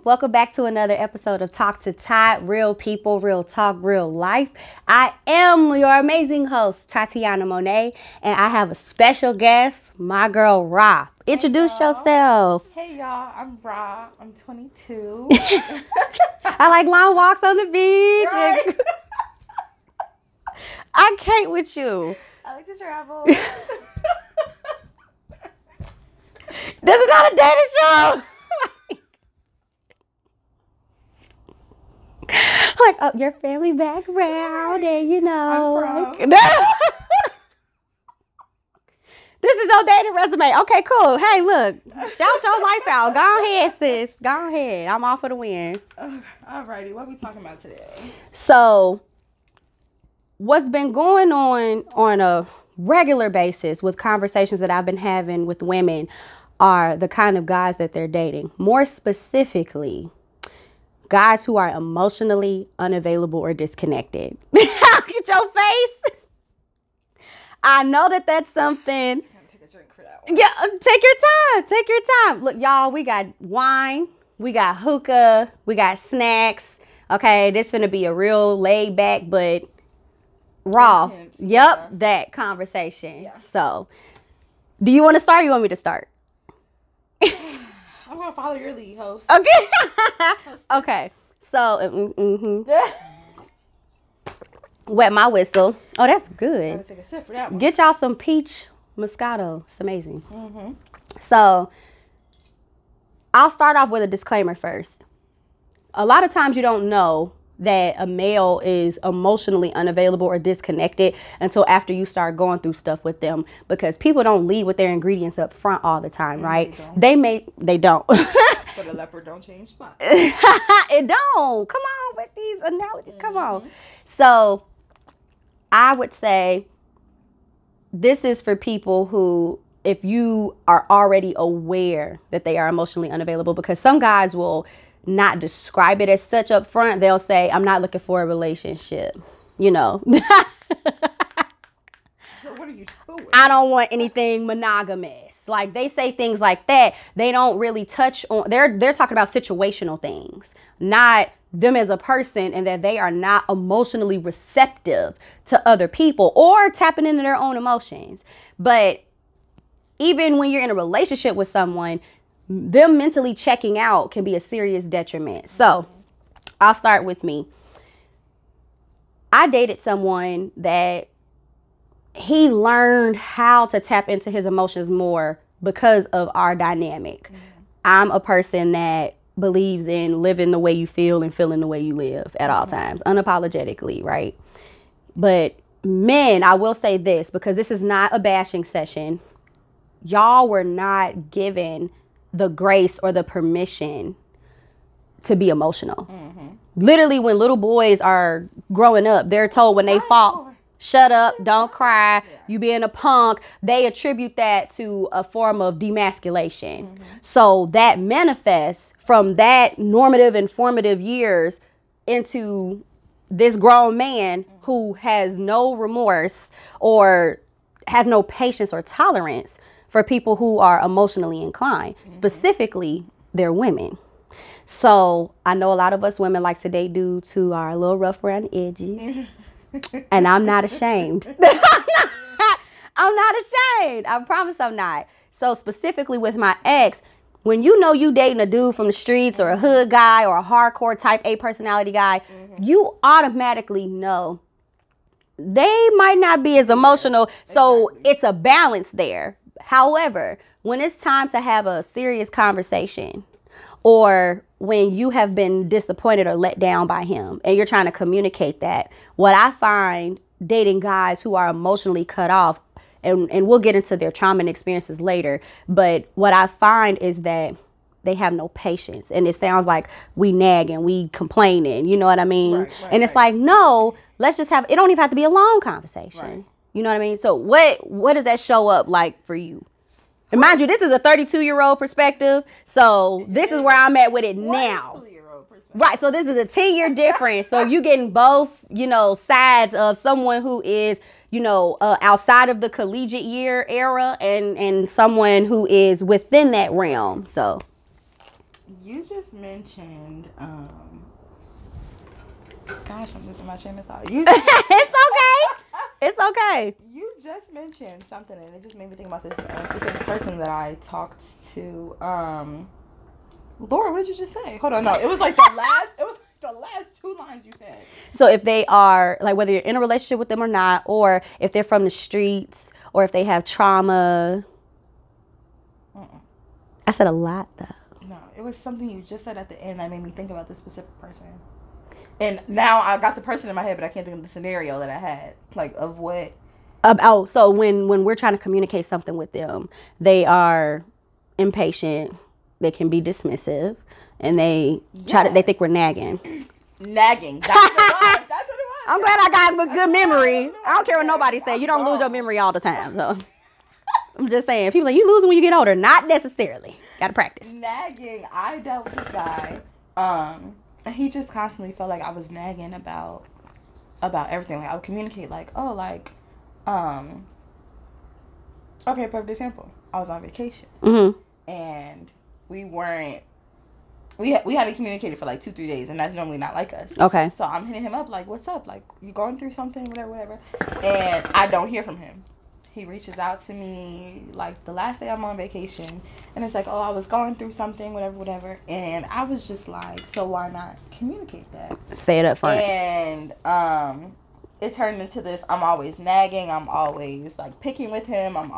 Welcome back to another episode of Talk to Tat, real people, real talk, real life. I am your amazing host, TatyanaMonee, and I have a special guest, my girl, Ra. Introduce yourself. Hey, y'all. I'm Ra. I'm 22. I like long walks on the beach. Right. I can't with you. I like to travel. This is not a dating show. Like, oh, your family background, and you know. I'm from. This is your dating resume. Okay, cool. Hey, look, shout your life out. Go ahead, sis. Go ahead. I'm all for the win. Alrighty, what are we talking about today? So, what's been going on a regular basis with conversations that I've been having with women are the kind of guys that they're dating. More specifically, guys who are emotionally unavailable or disconnected. Look at your face. I know that that's something. I'm gonna take a drink for that one. Yeah, take your time. Take your time. Look, y'all, we got wine, we got hookah, we got snacks. Okay, this finna be a real laid back but raw. Intense, Yep, yeah. that conversation. Yeah. So, do you want to start or you want me to start? I'm gonna follow your lead, host. Okay. Okay. So, wet my whistle. Oh, that's Gotta good. take a sip for that one. Get y'all some peach Moscato. It's amazing. Mm-hmm. So, I'll start off with a disclaimer first. A lot of times you don't know that a male is emotionally unavailable or disconnected until after you start going through stuff with them, because people don't lead with their ingredients up front all the time, right? They don't. But a leopard don't change spots. It don't. Come on with these analogies. Come on. So I would say this is for people who, if you are already aware that they are emotionally unavailable, because some guys will not describe it as such up front. They'll say, I'm not looking for a relationship, you know. So what are you doing? I don't want anything monogamous. Like, they say things like that. They don't really touch on, they're talking about situational things, not them as a person, and that they are not emotionally receptive to other people or tapping into their own emotions. But even when you're in a relationship with someone, them mentally checking out can be a serious detriment. So I'll start with me. I dated someone that he learned how to tap into his emotions more because of our dynamic. I'm a person that believes in living the way you feel and feeling the way you live at all times, unapologetically, right? But men, I will say this, because this is not a bashing session. Y'all were not given the grace or the permission to be emotional. Literally, when little boys are growing up, they're told when they fall, shut up, don't cry, you being a punk. They attribute that to a form of demasculation. So that manifests from that normative and formative years into this grown man who has no remorse or has no patience or tolerance for people who are emotionally inclined. Specifically, they're women. So I know a lot of us women like to date dudes who are a little rough around the edges. And I'm not ashamed. I'm not ashamed. I promise I'm not. So specifically with my ex, when you know you dating a dude from the streets or a hood guy or a hardcore type A personality guy, you automatically know they might not be as emotional. So it's a balance there. However, when it's time to have a serious conversation, or when you have been disappointed or let down by him and you're trying to communicate that, what I find dating guys who are emotionally cut off, and we'll get into their trauma and experiences later, but what I find is that they have no patience. And it sounds like we nagging, we complaining, you know what I mean? Right, and it's like, no, let's just have, it don't even have to be a long conversation. Right. You know what I mean? So what does that show up like for you? And mind you, this is a 32-year-old perspective. So this is where I'm at with it now. Right. So this is a 10-year difference. So you getting both, you know, sides of someone who is, you know, outside of the collegiate year era and someone who is within that realm. So You just mentioned, gosh, I'm losing my train of thought. It's okay. It's okay. You just mentioned something, and it just made me think about this specific person that I talked to. Laura, what did you just say? Hold on, no, it was like the last. It was the last two lines you said. So if they are, like, whether you're in a relationship with them or not, or if they're from the streets, or if they have trauma. I said a lot, though. No, it was something you just said at the end that made me think about this specific person. And now I got the person in my head, but I can't think of the scenario that I had. Like, of what? So when we're trying to communicate something with them, they are impatient. They can be dismissive. And they they think we're nagging. Nagging. That's what it was. That's what it was. I'm glad I got a good memory. I don't care what nobody say. You don't lose your memory all the time. So I'm just saying. People are like, you lose when you get older. Not necessarily. Got to practice. Nagging. I dealt with this guy. And he just constantly felt like I was nagging about everything. Like, I would communicate like, oh, like, okay, perfect example. I was on vacation. Mm-hmm. And we hadn't communicated for like 2-3 days, and that's normally not like us. Okay. So I'm hitting him up like, what's up? Like, you going through something, whatever. And I don't hear from him. He reaches out to me like the last day I'm on vacation, and it's like, oh, I was going through something, whatever. And I was just like, so why not communicate that? Say it up front. And it turned into this, I'm always nagging, I'm always like picking with him, and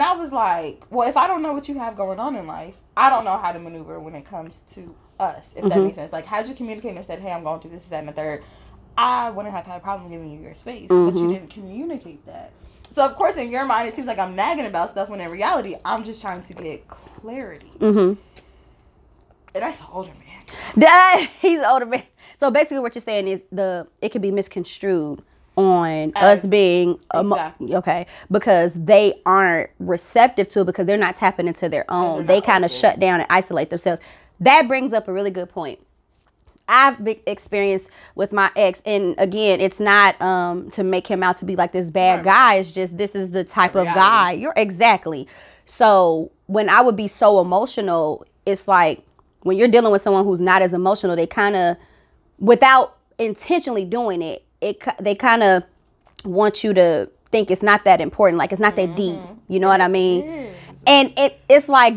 I was like, well, if I don't know what you have going on in life, I don't know how to maneuver when it comes to us, if that makes sense. Like, had you communicated and said, hey, I'm going through this, that, and the third, I wouldn't have had a problem giving you your space, but you didn't communicate that. So, of course, in your mind, it seems like I'm nagging about stuff, when in reality, I'm just trying to get clarity. And that's an older man. He's an older man. So, basically, what you're saying is it could be misconstrued on us being okay, because they aren't receptive to it, because they're not tapping into their own. They kind of shut down and isolate themselves. That brings up a really good point. I've been experienced with my ex, and again, it's not to make him out to be like this bad guy. It's just, this is the type of guy. You're exactly. So when I would be so emotional, it's like when you're dealing with someone who's not as emotional, they kind of, without intentionally doing it, they kind of want you to think it's not that important, like it's not that deep. You know what I mean? And it's like,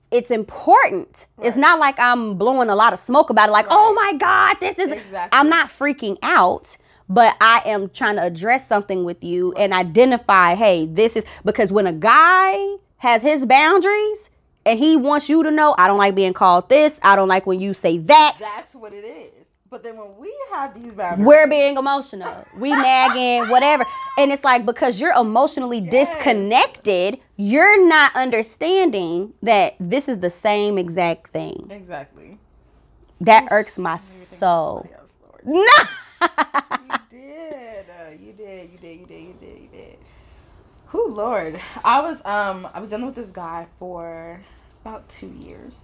it's important. It's not like I'm blowing a lot of smoke about it, like, oh my God, this is, I'm not freaking out, but I am trying to address something with you and identify, hey, this is, because when a guy has his boundaries and he wants you to know, I don't like being called this, I don't like when you say that. That's what it is. But then when we have these boundaries, we're being emotional. We nagging, whatever. And it's like, because you're emotionally disconnected, you're not understanding that this is the same exact thing. Exactly. That irks my soul. No. You did. Whew, Lord. I was dealing with this guy for about 2 years.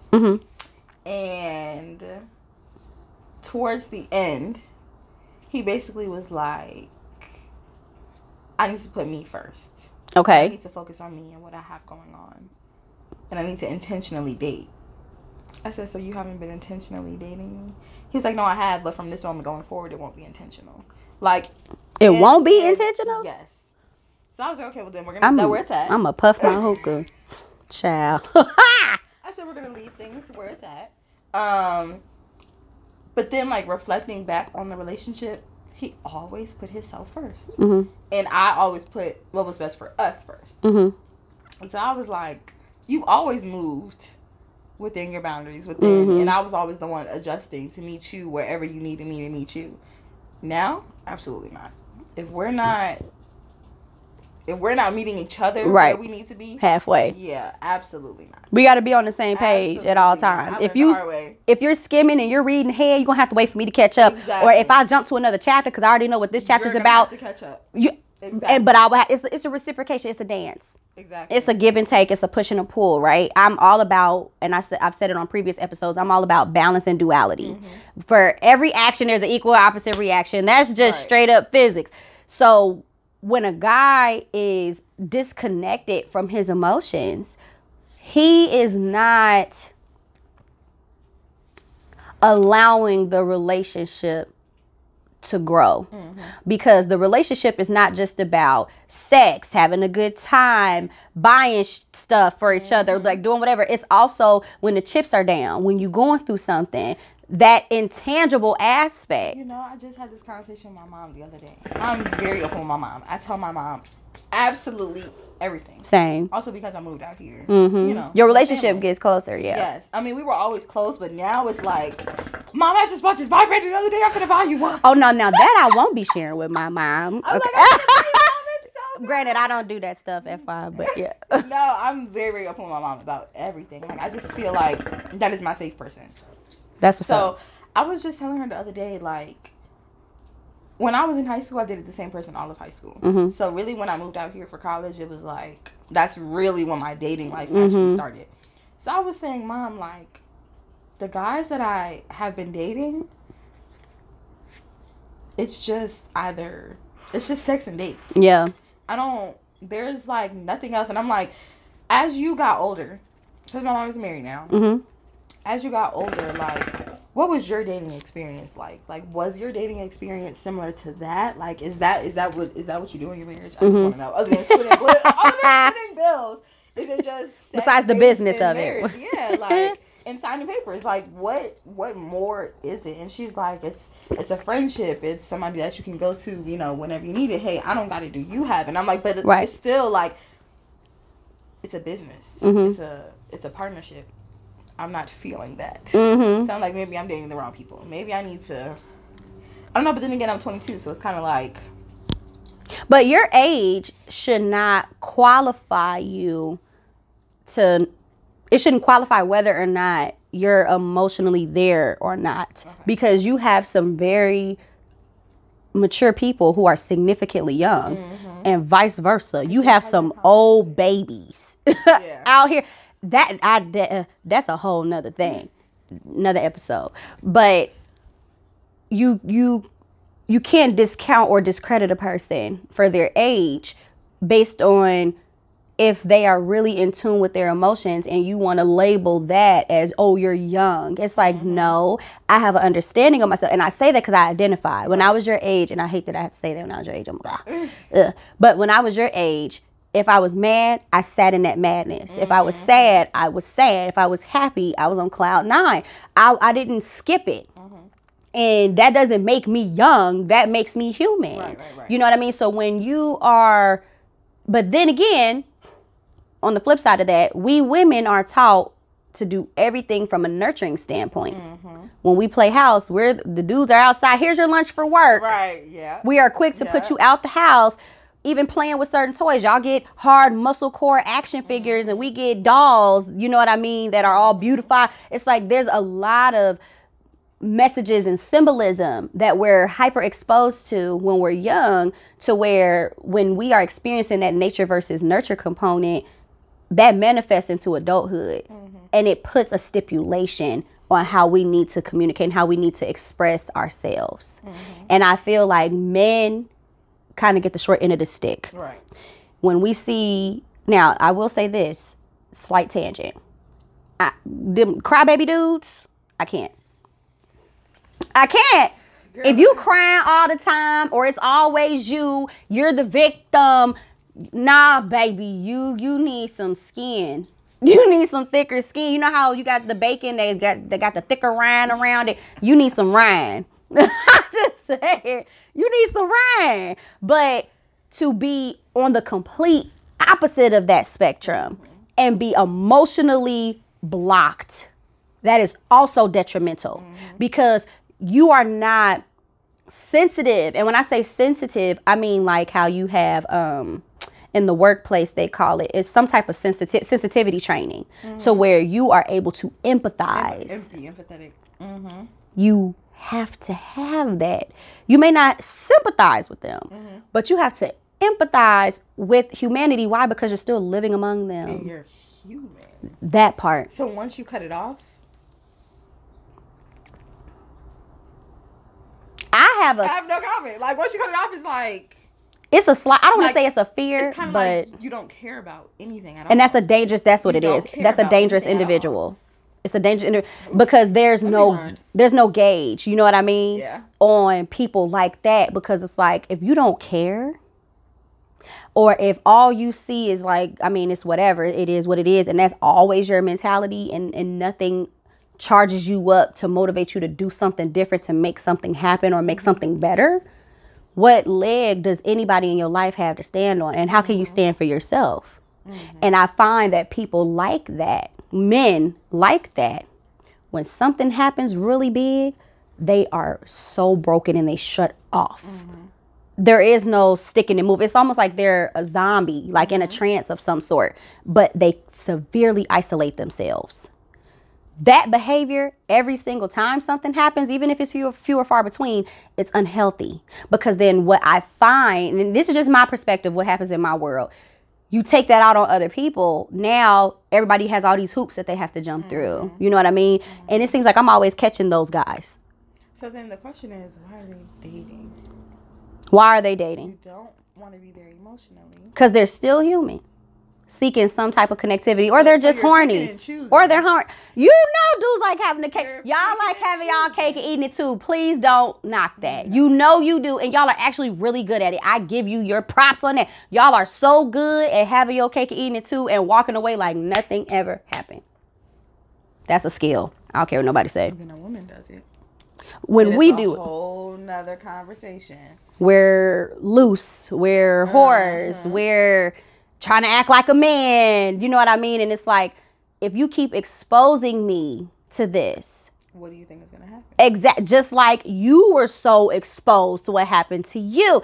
And towards the end, he basically was like, I need to put me first. Okay. I need to focus on me and what I have going on. And I need to intentionally date. I said, so you haven't been intentionally dating me? He was like, no, I have, but from this moment going forward, it won't be intentional. Like, it won't be intentional? Yes. So I was like, okay, well then we're going to leave where it's at. I'm going to puff my hookah. Child. I said, we're going to leave things where it's at. But then, like, reflecting back on the relationship, he always put himself first. And I always put what was best for us first. And so I was like, you've always moved within your boundaries, and I was always the one adjusting to meet you wherever you needed me to meet you. Now, absolutely not. If we're not meeting each other where we need to be halfway, yeah, absolutely not. We got to be on the same page at all times. If you're skimming and you're reading ahead, you're gonna have to wait for me to catch up. Or if I jump to another chapter because I already know what this chapter's about, have to catch up. But I will it's a reciprocation. It's a dance. Exactly. It's a give and take. It's a push and a pull, right? I'm all about, and I've said it on previous episodes, I'm all about balance and duality. For every action, there's an equal opposite reaction. That's just straight up physics. So when a guy is disconnected from his emotions, he is not allowing the relationship to grow. Because the relationship is not just about sex, having a good time, buying stuff for each other, like doing whatever. It's also when the chips are down, when you're going through something, that intangible aspect. You know, I just had this conversation with my mom the other day. I'm very open with my mom. I tell my mom absolutely everything. Same. Also because I moved out here. You know, your relationship gets closer. Yes. I mean, we were always close, but now it's like, Mom, I just bought this vibrator the other day. I'm gonna buy you one. Oh no, now that I won't be sharing with my mom. I'm Okay. like, Granted, I don't do that stuff at 5, but yeah. No, I'm very, very open with my mom about everything. Like, I just feel like that is my safe person. That's what's up. So I was just telling her the other day, like, when I was in high school, I dated the same person all of high school. So really, when I moved out here for college, it was like, that's really when my dating life actually started. So I was saying, Mom, like, the guys that I have been dating, it's just sex and dates. Yeah. There's like nothing else. And I'm like, as you got older, because my mom is married now, as you got older, like, what was your dating experience like? Like, was your dating experience similar to that? Like, is that what you do in your marriage? I just want to know. Other than splitting bills, is it just besides the business of it? Yeah, like, and signing papers. Like, what more is it? And she's like, it's a friendship. It's somebody that you can go to, you know, whenever you need it. Hey, I don't got it. Do you have it? And I'm like, but it's still like, it's a business. It's a partnership. I'm not feeling that. So I'm like, maybe I'm dating the wrong people. Maybe I need to, I don't know, but then again, I'm 22, so it's kind of like. But your age should not qualify you to, it shouldn't qualify whether or not you're emotionally there or not. Okay. Because you have some very mature people who are significantly young and vice versa. You have some old babies out here. That's a whole nother thing, another episode. But you can't discount or discredit a person for their age based on if they are really in tune with their emotions, and you want to label that as, oh, you're young. It's like, no, I have an understanding of myself. And I say that because I identify. When I was your age, and I hate that I have to say that when I was your age, I'm like, but when I was your age, if I was mad, I sat in that madness. If I was sad, I was sad. If I was happy, I was on cloud 9. I didn't skip it. And that doesn't make me young. That makes me human. Right. You know what I mean? So when you are, but then again, on the flip side of that, we women are taught to do everything from a nurturing standpoint. When we play house, the dudes are outside. Here's your lunch for work. Right, yeah. We are quick to put you out the house. Even playing with certain toys, y'all get hard muscle core action figures, and we get dolls, you know what I mean, that are all beautified. It's like there's a lot of messages and symbolism that we're hyper exposed to when we're young, to where when we are experiencing that nature versus nurture component, that manifests into adulthood. And it puts a stipulation on how we need to communicate and how we need to express ourselves. And I feel like men kind of get the short end of the stick. Right. When we see, now I will say this, slight tangent. Them crybaby dudes, I can't. Girl. If you crying all the time, or it's always you're the victim. Nah, baby, you need some skin. You need some thicker skin. You know how you got the bacon, they got the thicker rind around it. You need some rind. I'm just saying, you need some rind. But to be on the complete opposite of that spectrum and be emotionally blocked, that is also detrimental, because you are not sensitive. And when I say sensitive, I mean like how you have in the workplace, they call it's some type of sensitivity training, to where you are able to empathize. Empathetic. You have to have that. You may not sympathize with them, but you have to empathize with humanity. Why? Because you're still living among them. And you're human. That part. So once you cut it off, I have no comment. Like, once you cut it off, it's like, it's a slight, I don't want to say it's a fear, it's kind but like you don't care about anything at all. And that's what it is. That's a dangerous individual. It's a danger because there's no gauge. You know what I mean? Yeah. On people like that, because it's like, if you don't care, or if all you see is like, I mean, it's whatever, it is what it is, and that's always your mentality, and nothing charges you up to motivate you to do something different, to make something happen or make something better, what leg does anybody in your life have to stand on? And how can you stand for yourself? And I find that people like that, men like that, when something happens really big, they are so broken and they shut off. There is no sticking and move. It's almost like they're a zombie, like in a trance of some sort, but they severely isolate themselves. That behavior, every single time something happens, even if it's few or far between, it's unhealthy. Because then what I find, and this is just my perspective, what happens in my world, you take that out on other people. Now everybody has all these hoops that they have to jump through. You know what I mean? And it seems like I'm always catching those guys. So then the question is, why are they dating? Why are they dating? You don't want to be there emotionally. Because they're still human, seeking some type of connectivity, or they're just horny, or they're horny. You know, dudes like having the cake. Y'all like having y'all cake and eating it too. Please don't knock that. You know you do, and y'all are actually really good at it. I give you your props on that. Y'all are so good at having your cake and eating it too, and walking away like nothing ever happened. That's a skill. I don't care what nobody say. Even a woman does it. When we do it, whole nother conversation. We're loose, we're whores, we're trying to act like a man. You know what I mean? And it's like, if you keep exposing me to this, what do you think is going to happen? Just like you were so exposed to what happened to you,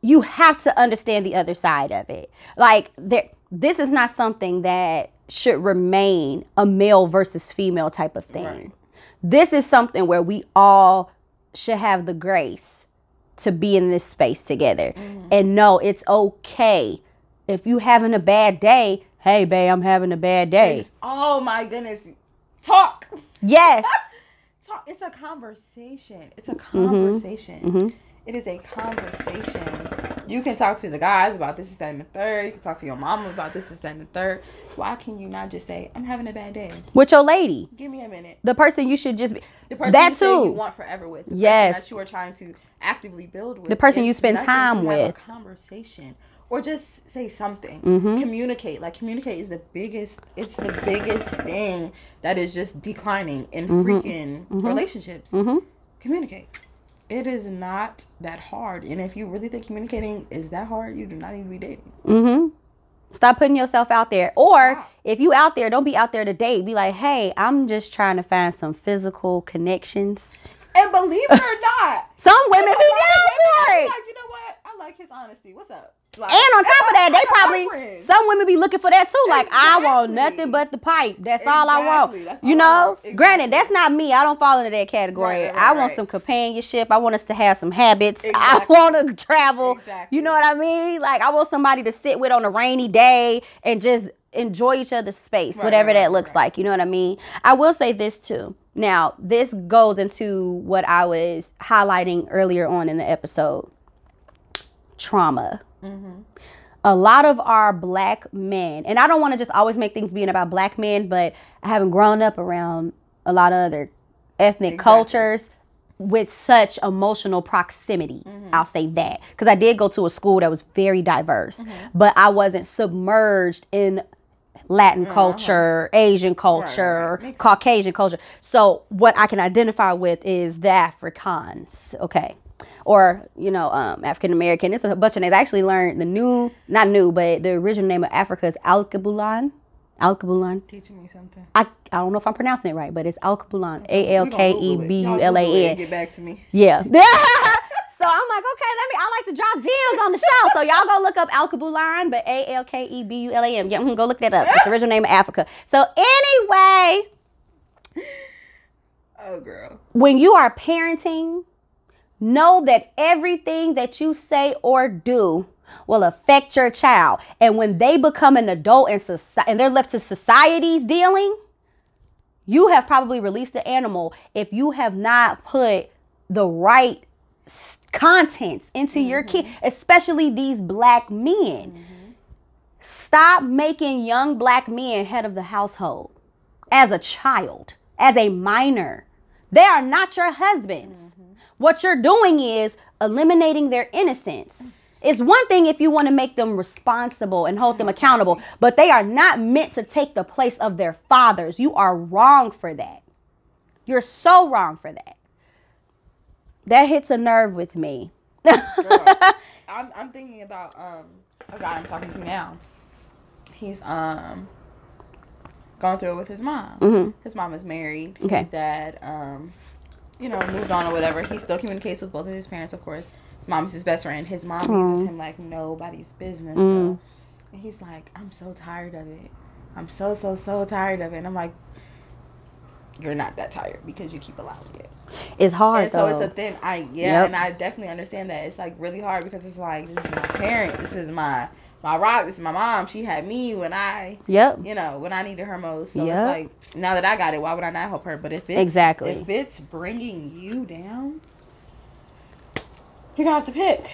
you have to understand the other side of it. Like, this is not something that should remain a male versus female type of thing. Right. This is something where we all should have the grace to be in this space together. And no, it's okay. If you having a bad day, hey, babe, I'm having a bad day. Oh, my goodness. Talk. Yes. Talk. It's a conversation. It's a conversation. It is a conversation. You can talk to the guys about this, that, and the third. You can talk to your mama about this, that, and the third. Why can you not just say, I'm having a bad day? With your lady. Give me a minute. The person you should just be. The person that you too. say you want forever with. The person that you are trying to actively build with. The person you spend time with. Have a conversation. Or just say something. Communicate. Like, communicate is the biggest thing that is just declining in freaking relationships. Communicate. It is not that hard. And if you really think communicating is that hard, you do not need to be dating. Stop putting yourself out there. Or if you out there, don't be out there to date. Be like, hey, I'm just trying to find some physical connections. And believe it or not, some women be down for it. Like, you know what? I like his honesty. What's up? Like, and on top of that, they probably, some women be looking for that too. Like, I want nothing but the pipe. That's all I want. That's you know, granted, that's not me. I don't fall into that category. I want some companionship. I want us to have some habits. I want to travel. You know what I mean? Like, I want somebody to sit with on a rainy day and just enjoy each other's space, whatever that looks like. You know what I mean? I will say this too. Now, this goes into what I was highlighting earlier on in the episode. Trauma. A lot of our black men, and I don't want to just always make things being about black men, but I haven't grown up around a lot of other ethnic cultures with such emotional proximity. I'll say that. Because I did go to a school that was very diverse, but I wasn't submerged in Latin culture, Asian culture, Caucasian culture. So what I can identify with is the Afrikaans. Okay. Or, you know, African American. It's a bunch of names. I actually learned but the original name of Africa is Alkebulan. Teaching me something. I don't know if I'm pronouncing it right, but it's Alkebulan. Alkebulan. Get back to me. Yeah. So I'm like, okay, I like to drop gems on the show. So y'all go look up Alkebulan, but Alkebulan. Yeah, go look that up. It's the original name of Africa. So anyway. Oh, girl. When you are parenting, know that everything that you say or do will affect your child. And when they become an adult and they're left to society's dealing, you have probably released the animal if you have not put the right contents into your kid, especially these black men. Stop making young black men head of the household. as a child, as a minor. They are not your husbands. What you're doing is eliminating their innocence. It's one thing if you want to make them responsible and hold them accountable, but they are not meant to take the place of their fathers. You are wrong for that. You're so wrong for that. That hits a nerve with me. Girl, I'm thinking about a guy I'm talking to now. He's going through it with his mom. His mom is married. Okay. His dad moved on or whatever. He still communicates with both of his parents, of course. His mom is his best friend. His mom uses him like nobody's business though. And he's like, I'm so tired of it. I'm so tired of it. And I'm like, you're not that tired because you keep allowing it. It's hard, and though. So it's a thing. And I definitely understand that. It's like really hard because it's like, this is my parent. This is my rock. This is my mom. She had me when I, when I needed her most. So it's like, now that I got it, why would I not help her? But if it's bringing you down, you're gonna have to pick.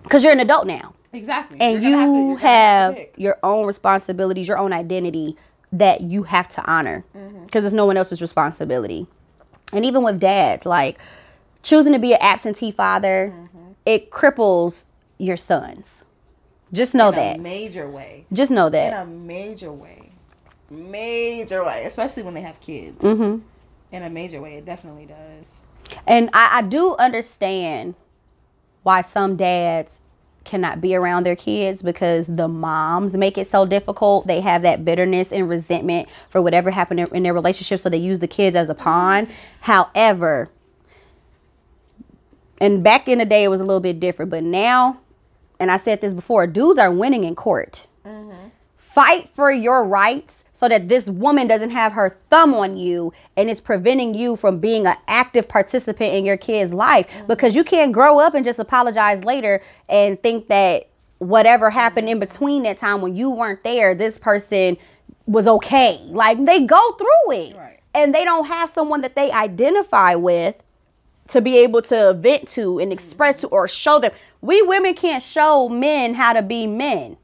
Because you're an adult now. Exactly. And you have your own responsibilities, your own identity that you have to honor. Because it's no one else's responsibility. And even with dads, like choosing to be an absentee father, it cripples your sons. Just know that. In a major way. Just know that. In a major way. Especially when they have kids. In a major way, it definitely does. And I do understand why some dads cannot be around their kids, because the moms make it so difficult. They have that bitterness and resentment for whatever happened in their relationship, so they use the kids as a pawn. However, and back in the day it was a little bit different, but now, and I said this before, dudes are winning in court. Fight for your rights so that this woman doesn't have her thumb on you and it's preventing you from being an active participant in your kid's life. Because you can't grow up and just apologize later and think that whatever happened in between that time when you weren't there, this person was okay. Like, they go through it. And they don't have someone that they identify with to be able to vent to and express to or show them. We women can't show men how to be men.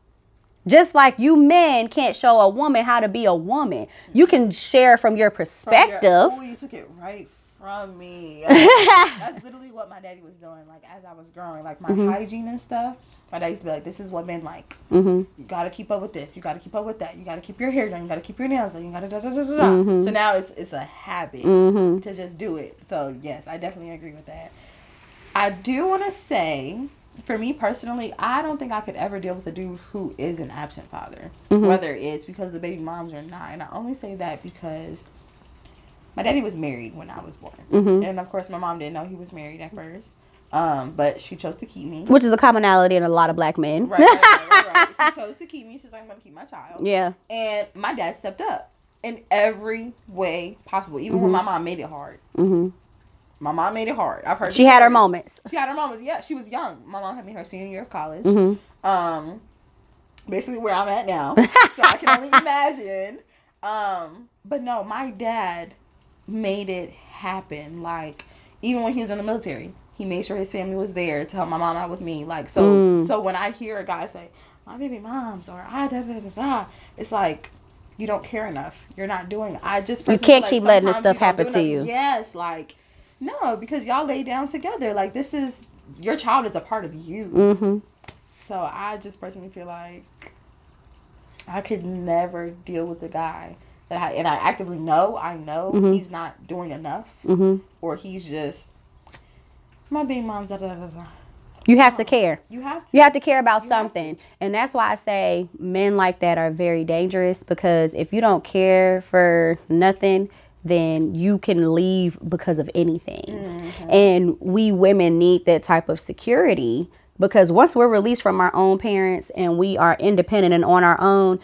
Just like you men can't show a woman how to be a woman. You can share from your perspective. You took it right from me. That's literally what my daddy was doing. Like, as I was growing, like my hygiene and stuff, my dad used to be like, this is what men like. You got to keep up with this. You got to keep up with that. You got to keep your hair done. You got to keep your nails done. You got to da-da-da-da-da. So now it's a habit to just do it. So, yes, I definitely agree with that. I do want to say, for me personally, I don't think I could ever deal with a dude who is an absent father, whether it's because of the baby moms or not. And I only say that because my daddy was married when I was born. And, of course, my mom didn't know he was married at first. But she chose to keep me. Which is a commonality in a lot of black men. Right. She chose to keep me. She's like, I'm going to keep my child. Yeah. And my dad stepped up in every way possible, even when my mom made it hard. My mom made it hard. I've heard. She had her moments. Yeah, she was young. My mom had me her senior year of college. Basically where I'm at now. So I can only imagine. But no, my dad made it happen. Like, even when he was in the military, he made sure his family was there to help my mom out with me. Like, so when I hear a guy say, my baby mom's, or it's like, you don't care enough. You're not doing it. You can't keep letting this stuff happen to you. Yes, like, no, because y'all lay down together. Like, this is, your child is a part of you. So I just personally feel like I could never deal with a guy that I actively know, he's not doing enough. Or he's just, my baby mom's You have to care. You have to. You have to care about something. And that's why I say men like that are very dangerous, because if you don't care for nothing, then you can leave because of anything. And we women need that type of security, because once we're released from our own parents and we are independent and on our own,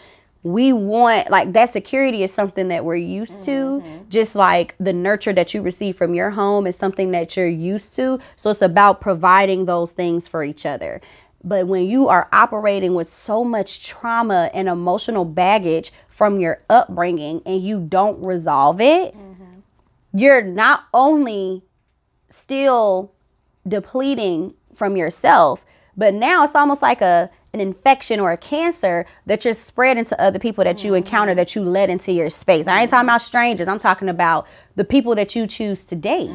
we want, like, that security is something that we're used to, just like the nurture that you receive from your home is something that you're used to. So it's about providing those things for each other. But when you are operating with so much trauma and emotional baggage from your upbringing and you don't resolve it, you're not only still depleting from yourself, But now it's almost like an infection or a cancer that you're spreading to other people that you encounter, that you let into your space. I ain't talking about strangers. I'm talking about the people that you choose to date.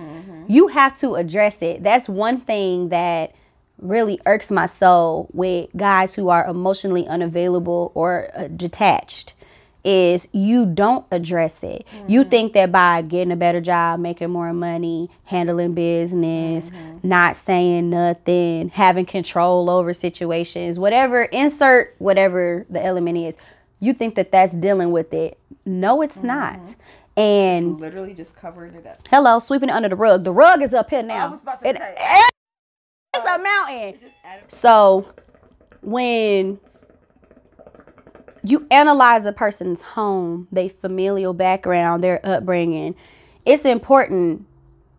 You have to address it. That's one thing that really irks my soul with guys who are emotionally unavailable or detached, is you don't address it. You think that by getting a better job, making more money, handling business, not saying nothing, having control over situations, whatever, insert whatever the element is, you think that that's dealing with it. No, it's not. And It's literally just covering it up. Hello, sweeping it under the rug. The rug is up here now. I was about to say. It's a mountain. So when you analyze a person's home, their familial background, their upbringing, it's important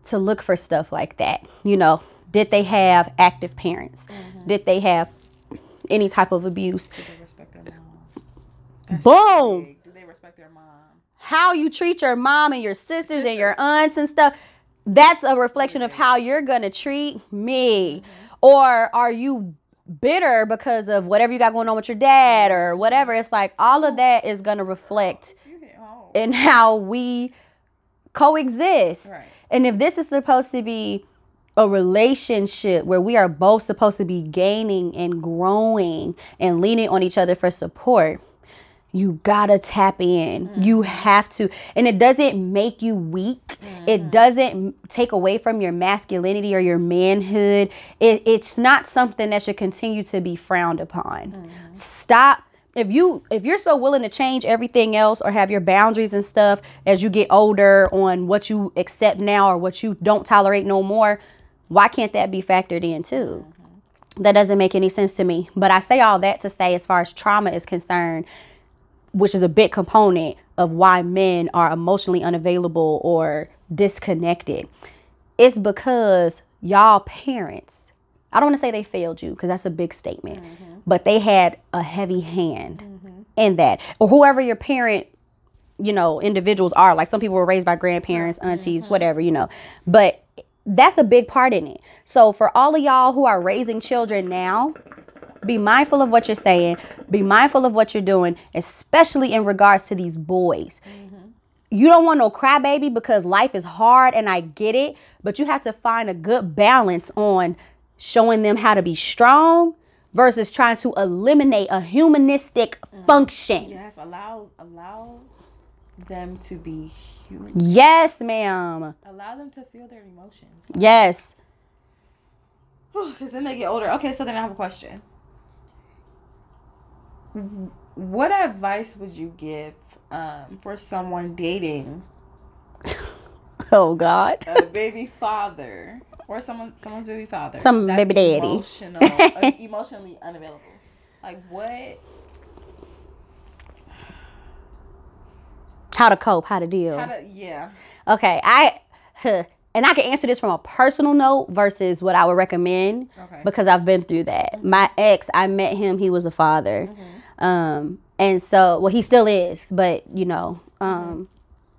to look for stuff like that. You know, did they have active parents? Did they have any type of abuse? Did they respect their mom? Boom. Do they respect their mom? How you treat your mom and your sisters and your aunts and stuff, that's a reflection of how you're going to treat me. Or are you bitter because of whatever you got going on with your dad or whatever? It's like all of that is going to reflect in how we coexist. Right. And if this is supposed to be a relationship where we are both supposed to be gaining and growing and leaning on each other for support, you gotta tap in. You have to. And it doesn't make you weak. It doesn't take away from your masculinity or your manhood. It's not something that should continue to be frowned upon. Stop. If you're so willing to change everything else or have your boundaries and stuff as you get older on what you accept now or what you don't tolerate no more, why can't that be factored in too? That doesn't make any sense to me. But I say all that to say, as far as trauma is concerned, which is a big component of why men are emotionally unavailable or disconnected, it's because y'all parents, I don't want to say they failed you because that's a big statement, but they had a heavy hand in that. Or whoever your parent, you know, individuals are. Like some people were raised by grandparents, aunties, whatever, you know. But that's a big part in it. So for all of y'all who are raising children now, be mindful of what you're saying. Be mindful of what you're doing, especially in regards to these boys. You don't want no crybaby because life is hard, and I get it. But you have to find a good balance on showing them how to be strong versus trying to eliminate a humanistic function. Yes, allow them to be human. Yes, ma'am. Allow them to feel their emotions. Yes. Because then they get older. Okay, so then I have a question. What advice would you give for someone dating Oh God. a baby father or someone's baby father? Some baby daddy. Emotionally unavailable. Like what? How to cope, how to deal. Yeah. Okay, and I can answer this from a personal note versus what I would recommend, because I've been through that. My ex, I met him, he was a father. And so, well, he still is, but you know,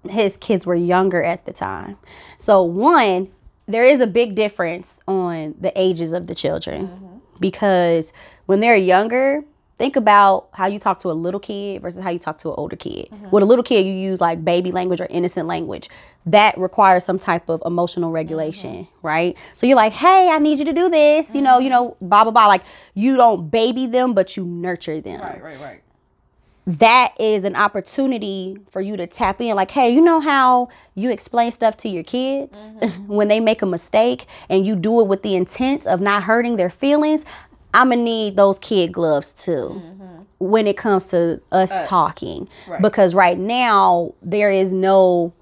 his kids were younger at the time. So one, there is a big difference on the ages of the children, because when they're younger, think about how you talk to a little kid versus how you talk to an older kid. With a little kid, you use like baby language or innocent language. That requires some type of emotional regulation, right? So you're like, hey, I need you to do this, you know, blah, blah, blah. Like you don't baby them, but you nurture them. Right. That is an opportunity for you to tap in. Like, hey, you know how you explain stuff to your kids when they make a mistake and you do it with the intent of not hurting their feelings? I'm going to need those kid gloves too when it comes to us talking. Right. Because right now there is no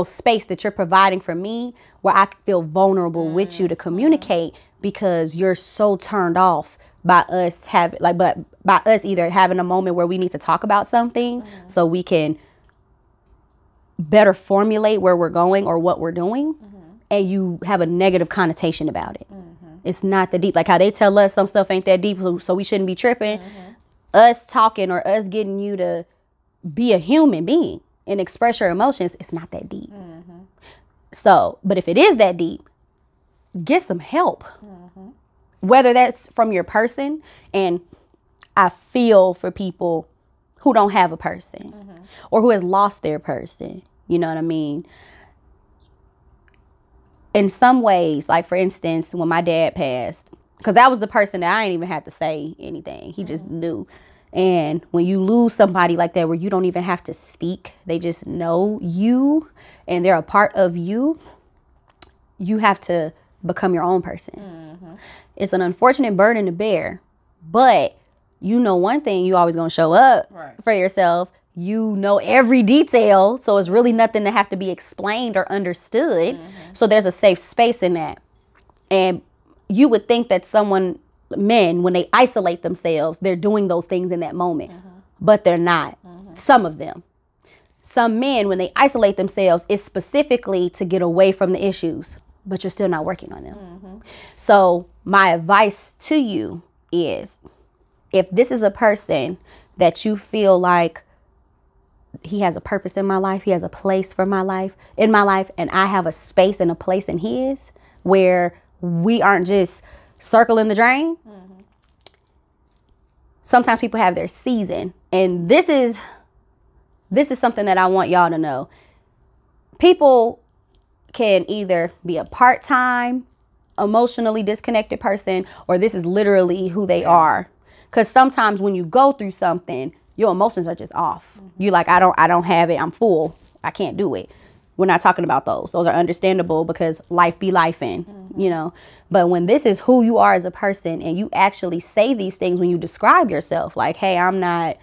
space that you're providing for me where I feel vulnerable with you to communicate, because you're so turned off by us by us either having a moment where we need to talk about something so we can better formulate where we're going or what we're doing, and you have a negative connotation about it. It's not that deep. Like how they tell us some stuff ain't that deep, so we shouldn't be tripping. Us talking or us getting you to be a human being and express your emotions, it's not that deep. So, but if it is that deep, get some help. whether that's from your person, and I feel for people who don't have a person or who has lost their person. You know what I mean? In some ways, like for instance, when my dad passed, because that was the person that I ain't even had to say anything. He just knew. And when you lose somebody like that, where you don't even have to speak, they just know you and they're a part of you, you have to become your own person. It's an unfortunate burden to bear, but you know one thing, you always gonna show up for yourself. You know every detail, so it's really nothing to have to be explained or understood. So there's a safe space in that. And you would think that men, when they isolate themselves, they're doing those things in that moment, but they're not. Some of them. Some men, when they isolate themselves, it's specifically to get away from the issues, but you're still not working on them. So my advice to you is, if this is a person that you feel like he has a purpose in my life, he has a place for my life, in my life, and I have a space and a place in his, where we aren't just circling the drain. Sometimes people have their season, and this is something that I want y'all to know. People can either be a part-time, emotionally disconnected person, or this is literally who they are. Because sometimes when you go through something, your emotions are just off. You like, I don't have it. I'm full. I can't do it. We're not talking about those. Those are understandable because life be lifing, you know. But when this is who you are as a person, and you actually say these things when you describe yourself, like, hey, I'm not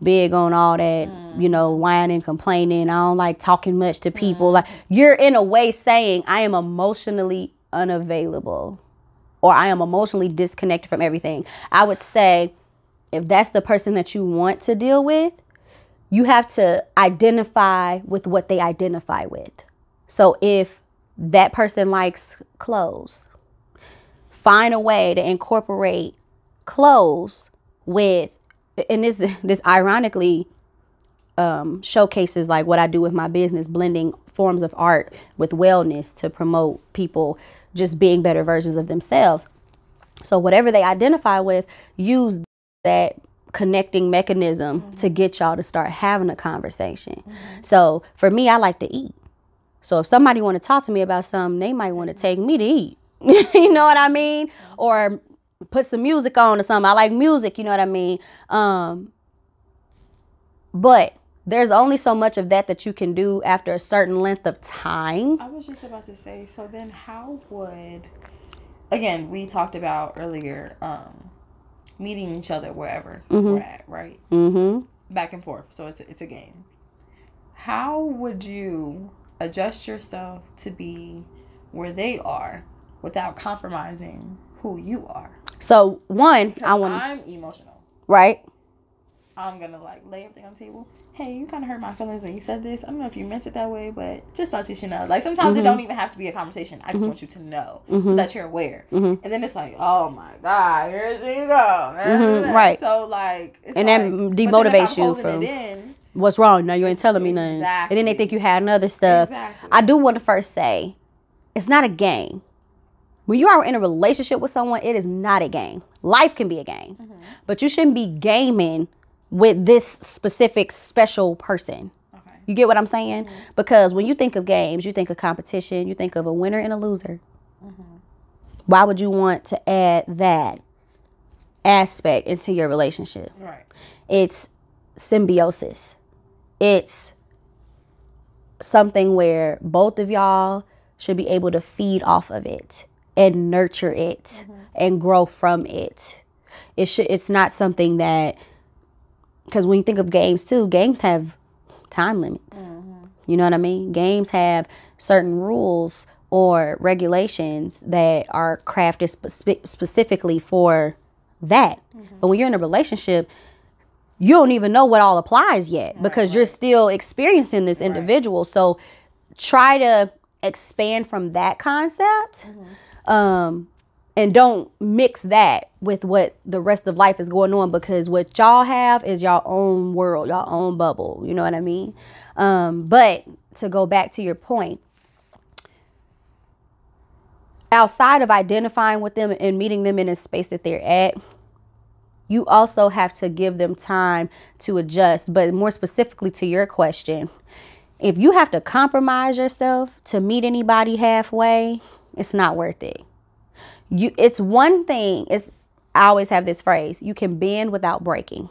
big on all that, you know, whining, complaining. I don't like talking much to people. Like, you're in a way saying, I am emotionally unavailable, or I am emotionally disconnected from everything. I would say, if that's the person that you want to deal with, you have to identify with what they identify with. So if that person likes clothes, find a way to incorporate clothes with, and this ironically showcases like what I do with my business, blending forms of art with wellness to promote people just being better versions of themselves. So whatever they identify with, use that connecting mechanism to get y'all to start having a conversation. So for me, I like to eat. So if somebody want to talk to me about something, they might want to take me to eat. You know what I mean? Or put some music on or something. I like music, you know what I mean? But there's only so much of that you can do after a certain length of time. I was just about to say, so then how would, again, we talked about earlier, meeting each other wherever we're at, right? Back and forth. So it's a game. How would you adjust yourself to be where they are without compromising who you are? So one, I'm emotional. Right. I'm going to like lay everything on the table. Hey, you kind of hurt my feelings when you said this. I don't know if you meant it that way, but just thought you should know. Like sometimes it don't even have to be a conversation. I just want you to know so that you're aware. And then it's like, oh my God, here she goes. Right. So like, it's and like, that demotivates you from what's wrong. No, you ain't telling me nothing. And then they think you had other stuff. I do want to first say, it's not a game. When you are in a relationship with someone, it is not a game. Life can be a game, but you shouldn't be gaming with this specific special person. Okay. You get what I'm saying? Because when you think of games, you think of competition, you think of a winner and a loser. Why would you want to add that aspect into your relationship? Right. It's symbiosis. It's something where both of y'all should be able to feed off of it and nurture it and grow from it. It's not something that, because when you think of games too, games have time limits. You know what I mean? Games have certain rules or regulations that are crafted specifically for that. But when you're in a relationship, you don't even know what all applies yet because you're still experiencing this individual. So try to expand from that concept. And don't mix that with what the rest of life is going on, because what y'all have is y'all own world, y'all own bubble. You know what I mean? But to go back to your point, outside of identifying with them and meeting them in a space that they're at, you also have to give them time to adjust. But more specifically to your question, if you have to compromise yourself to meet anybody halfway, it's not worth it. It's one thing. I always have this phrase: you can bend without breaking.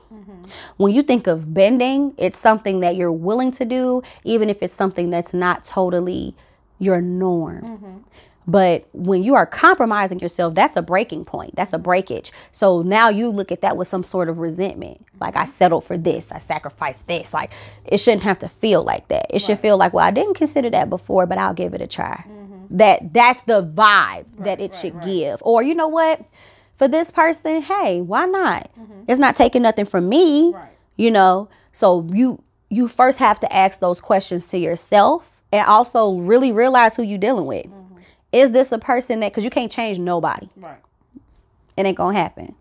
When you think of bending, it's something that you're willing to do, even if it's something that's not totally your norm. But when you are compromising yourself, that's a breaking point. That's a breakage. So now you look at that with some sort of resentment. Like, I settled for this. I sacrificed this. Like, it shouldn't have to feel like that. It should feel like, well, I didn't consider that before, but I'll give it a try. That's the vibe that it should give. Or, you know what? For this person, hey, why not? It's not taking nothing from me, you know? So you first have to ask those questions to yourself and also really realize who you're dealing with. Is this a person that, because you can't change nobody. It ain't going to happen.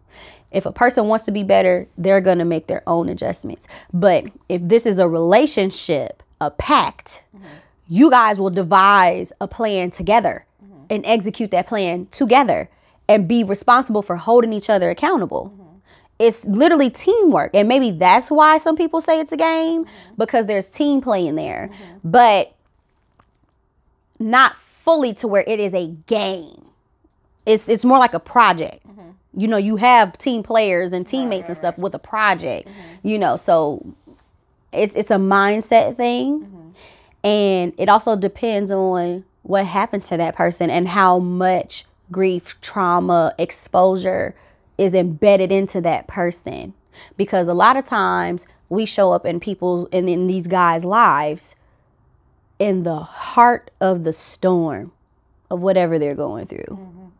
If a person wants to be better, they're going to make their own adjustments. But if this is a relationship, a pact, you guys will devise a plan together and execute that plan together and be responsible for holding each other accountable. It's literally teamwork. And maybe that's why some people say it's a game, because there's team play in there, but not fully to where it is a game. It's more like a project. You know, you have team players and teammates and stuff with a project, you know, so it's a mindset thing. And it also depends on what happened to that person and how much grief, trauma, exposure is embedded into that person. Because a lot of times we show up in people's and in these guys' lives in the heart of the storm of whatever they're going through.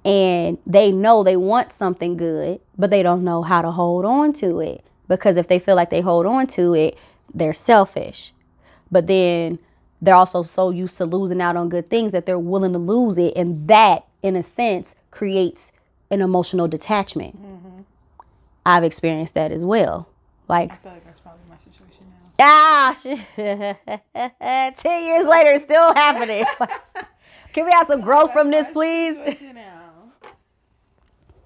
And they know they want something good, but they don't know how to hold on to it. Because if they feel like they hold on to it, they're selfish. But then they're also so used to losing out on good things that they're willing to lose it. And that, in a sense, creates an emotional detachment. I've experienced that as well. Like, I feel like that's probably my situation now. Shit. 10 years later, it's still happening. Can we have some growth from this, please?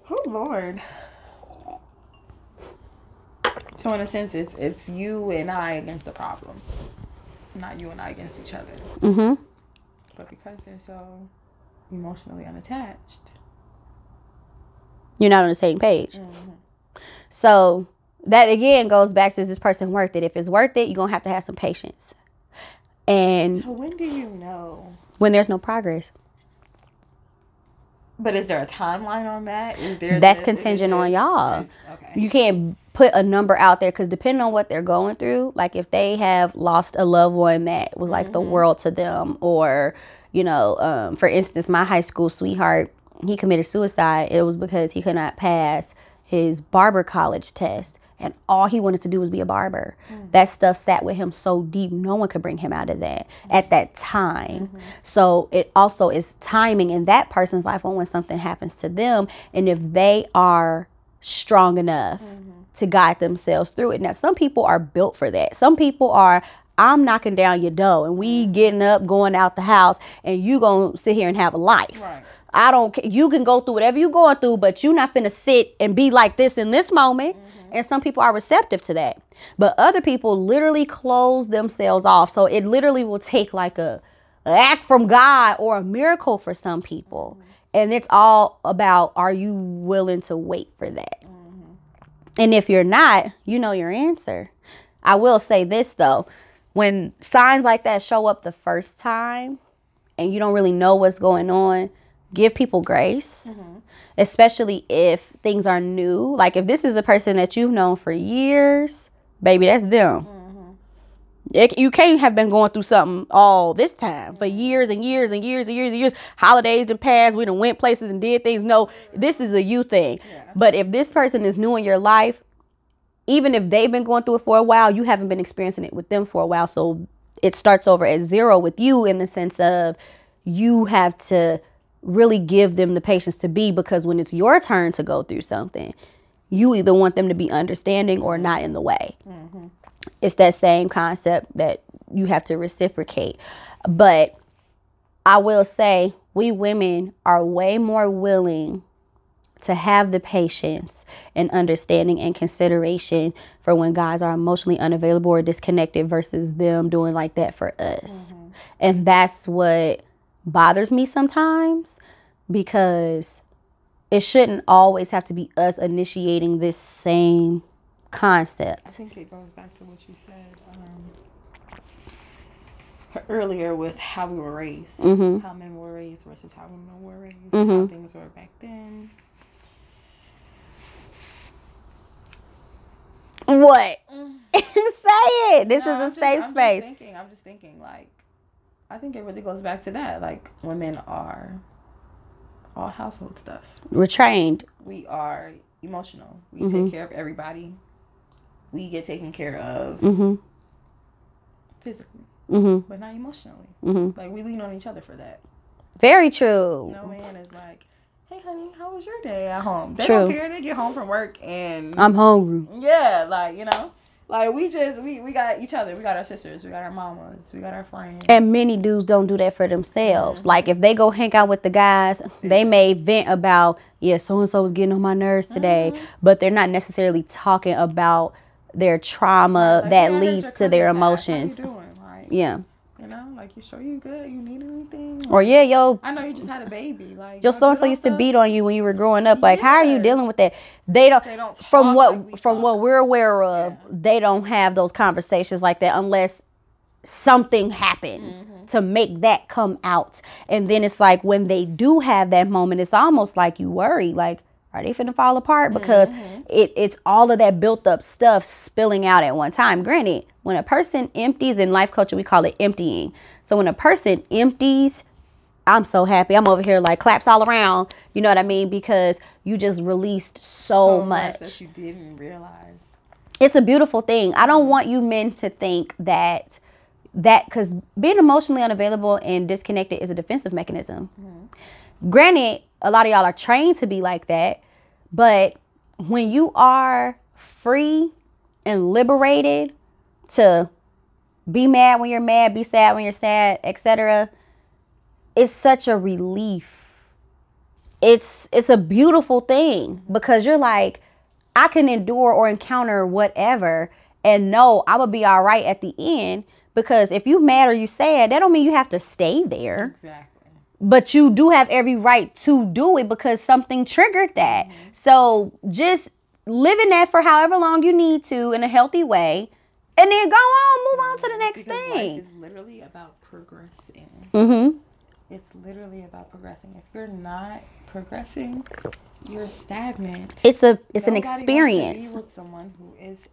Oh, Lord. So in a sense, it's you and I against the problem, not you and I against each other. But because they're so emotionally unattached, you're not on the same page. So that again goes back to, is this person worth it? If it's worth it, you're gonna have to have some patience. And so when do you know? When there's no progress. But is there a timeline on that? That's contingent on y'all. Okay. You can't put a number out there, because depending on what they're going through, like if they have lost a loved one that was like the world to them, or, you know, for instance, my high school sweetheart, he committed suicide. It was because he could not pass his barber college test. And all he wanted to do was be a barber. That stuff sat with him so deep, no one could bring him out of that at that time. So it also is timing in that person's life when something happens to them. And if they are strong enough to guide themselves through it. Now, some people are built for that. Some people are, I'm knocking down your door and we getting up, going out the house, and you gonna sit here and have a life. I don't care. You can go through whatever you're going through, but you're not finna sit and be like this in this moment. And some people are receptive to that. But other people literally close themselves off. So it literally will take like an act from God or a miracle for some people. And it's all about, are you willing to wait for that? And if you're not, you know your answer. I will say this, though. When signs like that show up the first time and you don't really know what's going on, give people grace. Especially if things are new. Like if this is a person that you've known for years, baby, that's them. You can't have been going through something all this time for years and years and years and years and years. Holidays done passed, we done went places and did things. No, this is a you thing. But if this person is new in your life, even if they've been going through it for a while, you haven't been experiencing it with them for a while. So it starts over at zero with you, in the sense of you have to really give them the patience to be, because when it's your turn to go through something, you either want them to be understanding or not in the way. It's that same concept that you have to reciprocate. But I will say, we women are way more willing to have the patience and understanding and consideration for when guys are emotionally unavailable or disconnected versus them doing like that for us. And that's what bothers me sometimes, because it shouldn't always have to be us initiating this same concept. I think it goes back to what you said earlier with how we were raised, how men were raised versus how women were raised, how things were back then. What? Say it. This is a safe space. I'm just thinking, like, I think it really goes back to that. Like, women are all household stuff. We're trained. We are emotional. We take care of everybody. We get taken care of physically, but not emotionally. Like, we lean on each other for that. Very true. No man is like, hey, honey, how was your day at home? They True. don't care. They get home from work and I'm hungry. Yeah, like, you know, like we got each other. We got our sisters. We got our mamas. We got our friends. And many dudes don't do that for themselves. Like, if they go hang out with the guys, they may vent about, yeah, so-and-so was getting on my nerves today, but they're not necessarily talking about their trauma Like, that yeah, leads to their emotions. How you doing? Like, Yeah. you know, like, you sure you good? You need anything? Or yeah, yo, I know you just had a baby. Like, your so and so used to beat on you when you were growing up. Like, how are you Yes. dealing with that? They don't talk from what like we from talk. what we're aware of, they don't have those conversations like that unless something happens to make that come out. And then it's like when they do have that moment, it's almost like you worry, like, are they finna fall apart? Because it's all of that built up stuff spilling out at one time. Granted, when a person empties, in life culture, we call it emptying. So when a person empties, I'm so happy. I'm over here like claps all around. You know what I mean? Because you just released so much that you didn't realize. It's a beautiful thing. I don't want you men to think that because being emotionally unavailable and disconnected is a defensive mechanism. Granted, a lot of y'all are trained to be like that, but when you are free and liberated to be mad when you're mad, be sad when you're sad, etc., it's such a relief. It's a beautiful thing, because you're like, I can endure or encounter whatever and know I'm gonna be all right at the end. Because if you mad or you sad, that don't mean you have to stay there. Exactly. But you do have every right to do it because something triggered that. So just live in that for however long you need to in a healthy way, and then go on, move on to the next thing. Life is literally about progressing. It's literally about progressing. If you're not progressing, you're stagnant. It's an Nobody experience. wants to be with someone who is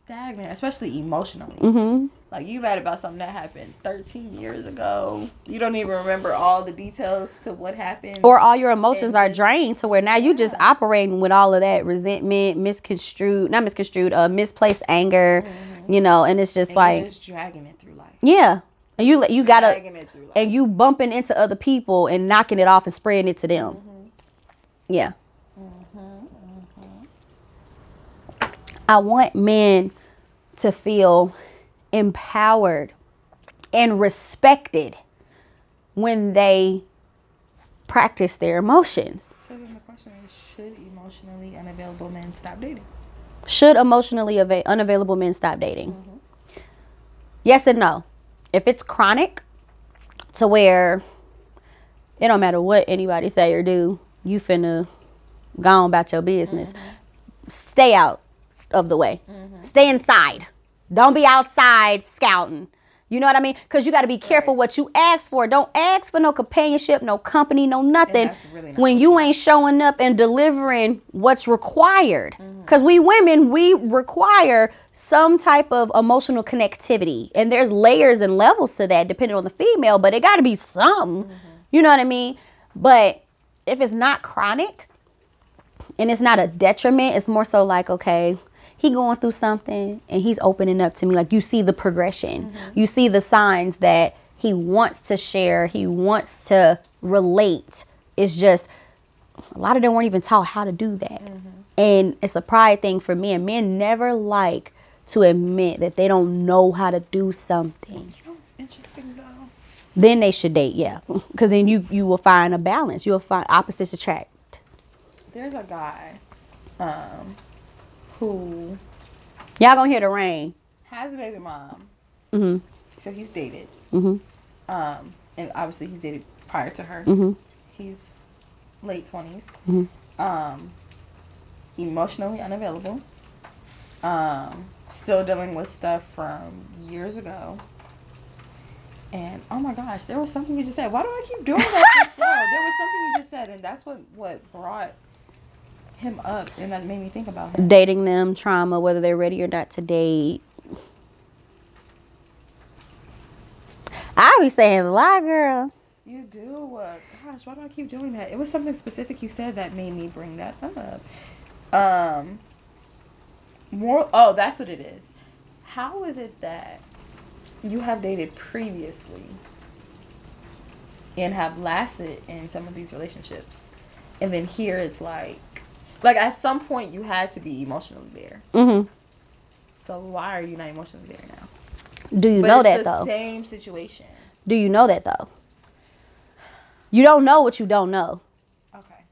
stagnant, especially emotionally. Like, you mad about something that happened 13 years ago. You don't even remember all the details to what happened. Or all your emotions are drained to where now you just operating with all of that resentment, misplaced anger, you know, and it's just and like you're just dragging it through life. Yeah. And you gotta, Dragging it through life. and you bumping into other people and knocking it off and spreading it to them. Yeah. I want men to feel empowered and respected when they practice their emotions. So then the question is, should emotionally unavailable men stop dating? Should emotionally unavailable men stop dating? Yes and no. If it's chronic to where it don't matter what anybody say or do, you finna go on about your business. Stay out of the way. Stay inside. Don't be outside scouting. You know what I mean? Because you got to be careful what you ask for. Don't ask for no companionship, no company, no nothing really when you ain't showing up and delivering what's required. Because we women, we require some type of emotional connectivity. And there's layers and levels to that depending on the female, but it got to be something. You know what I mean? But if it's not chronic and it's not a detriment, it's more so like, okay, he going through something and he's opening up to me. Like, you see the progression. You see the signs that he wants to share. He wants to relate. It's just a lot of them weren't even taught how to do that. And it's a pride thing for men. Men never to admit that they don't know how to do something. You know what's interesting though? Then they should date, yeah. Because then you will find a balance. You will find opposites attract. There's a guy who Y'all gonna hear the rain. has a baby mom. Mm-hmm. So he's dated. Mm-hmm. And obviously he's dated prior to her. Mm-hmm. He's late 20s. Mm-hmm. Emotionally unavailable. Still dealing with stuff from years ago. And oh my gosh, there was something you just said. Why do I keep doing that on this show? There was something you just said, and that's what brought him up, and that made me think about him. Dating them, trauma, whether they're ready or not to date. I be saying a lot, girl. You do? Gosh, why do I keep doing that? It was something specific you said that made me bring that up. Oh, that's what it is. How is it that you have dated previously and have lasted in some of these relationships, and then here it's like at some point you had to be emotionally there. Mm-hmm. So why are you not emotionally there now? Do you know that though? Same situation. Do you know that though? You don't know what you don't know. Okay.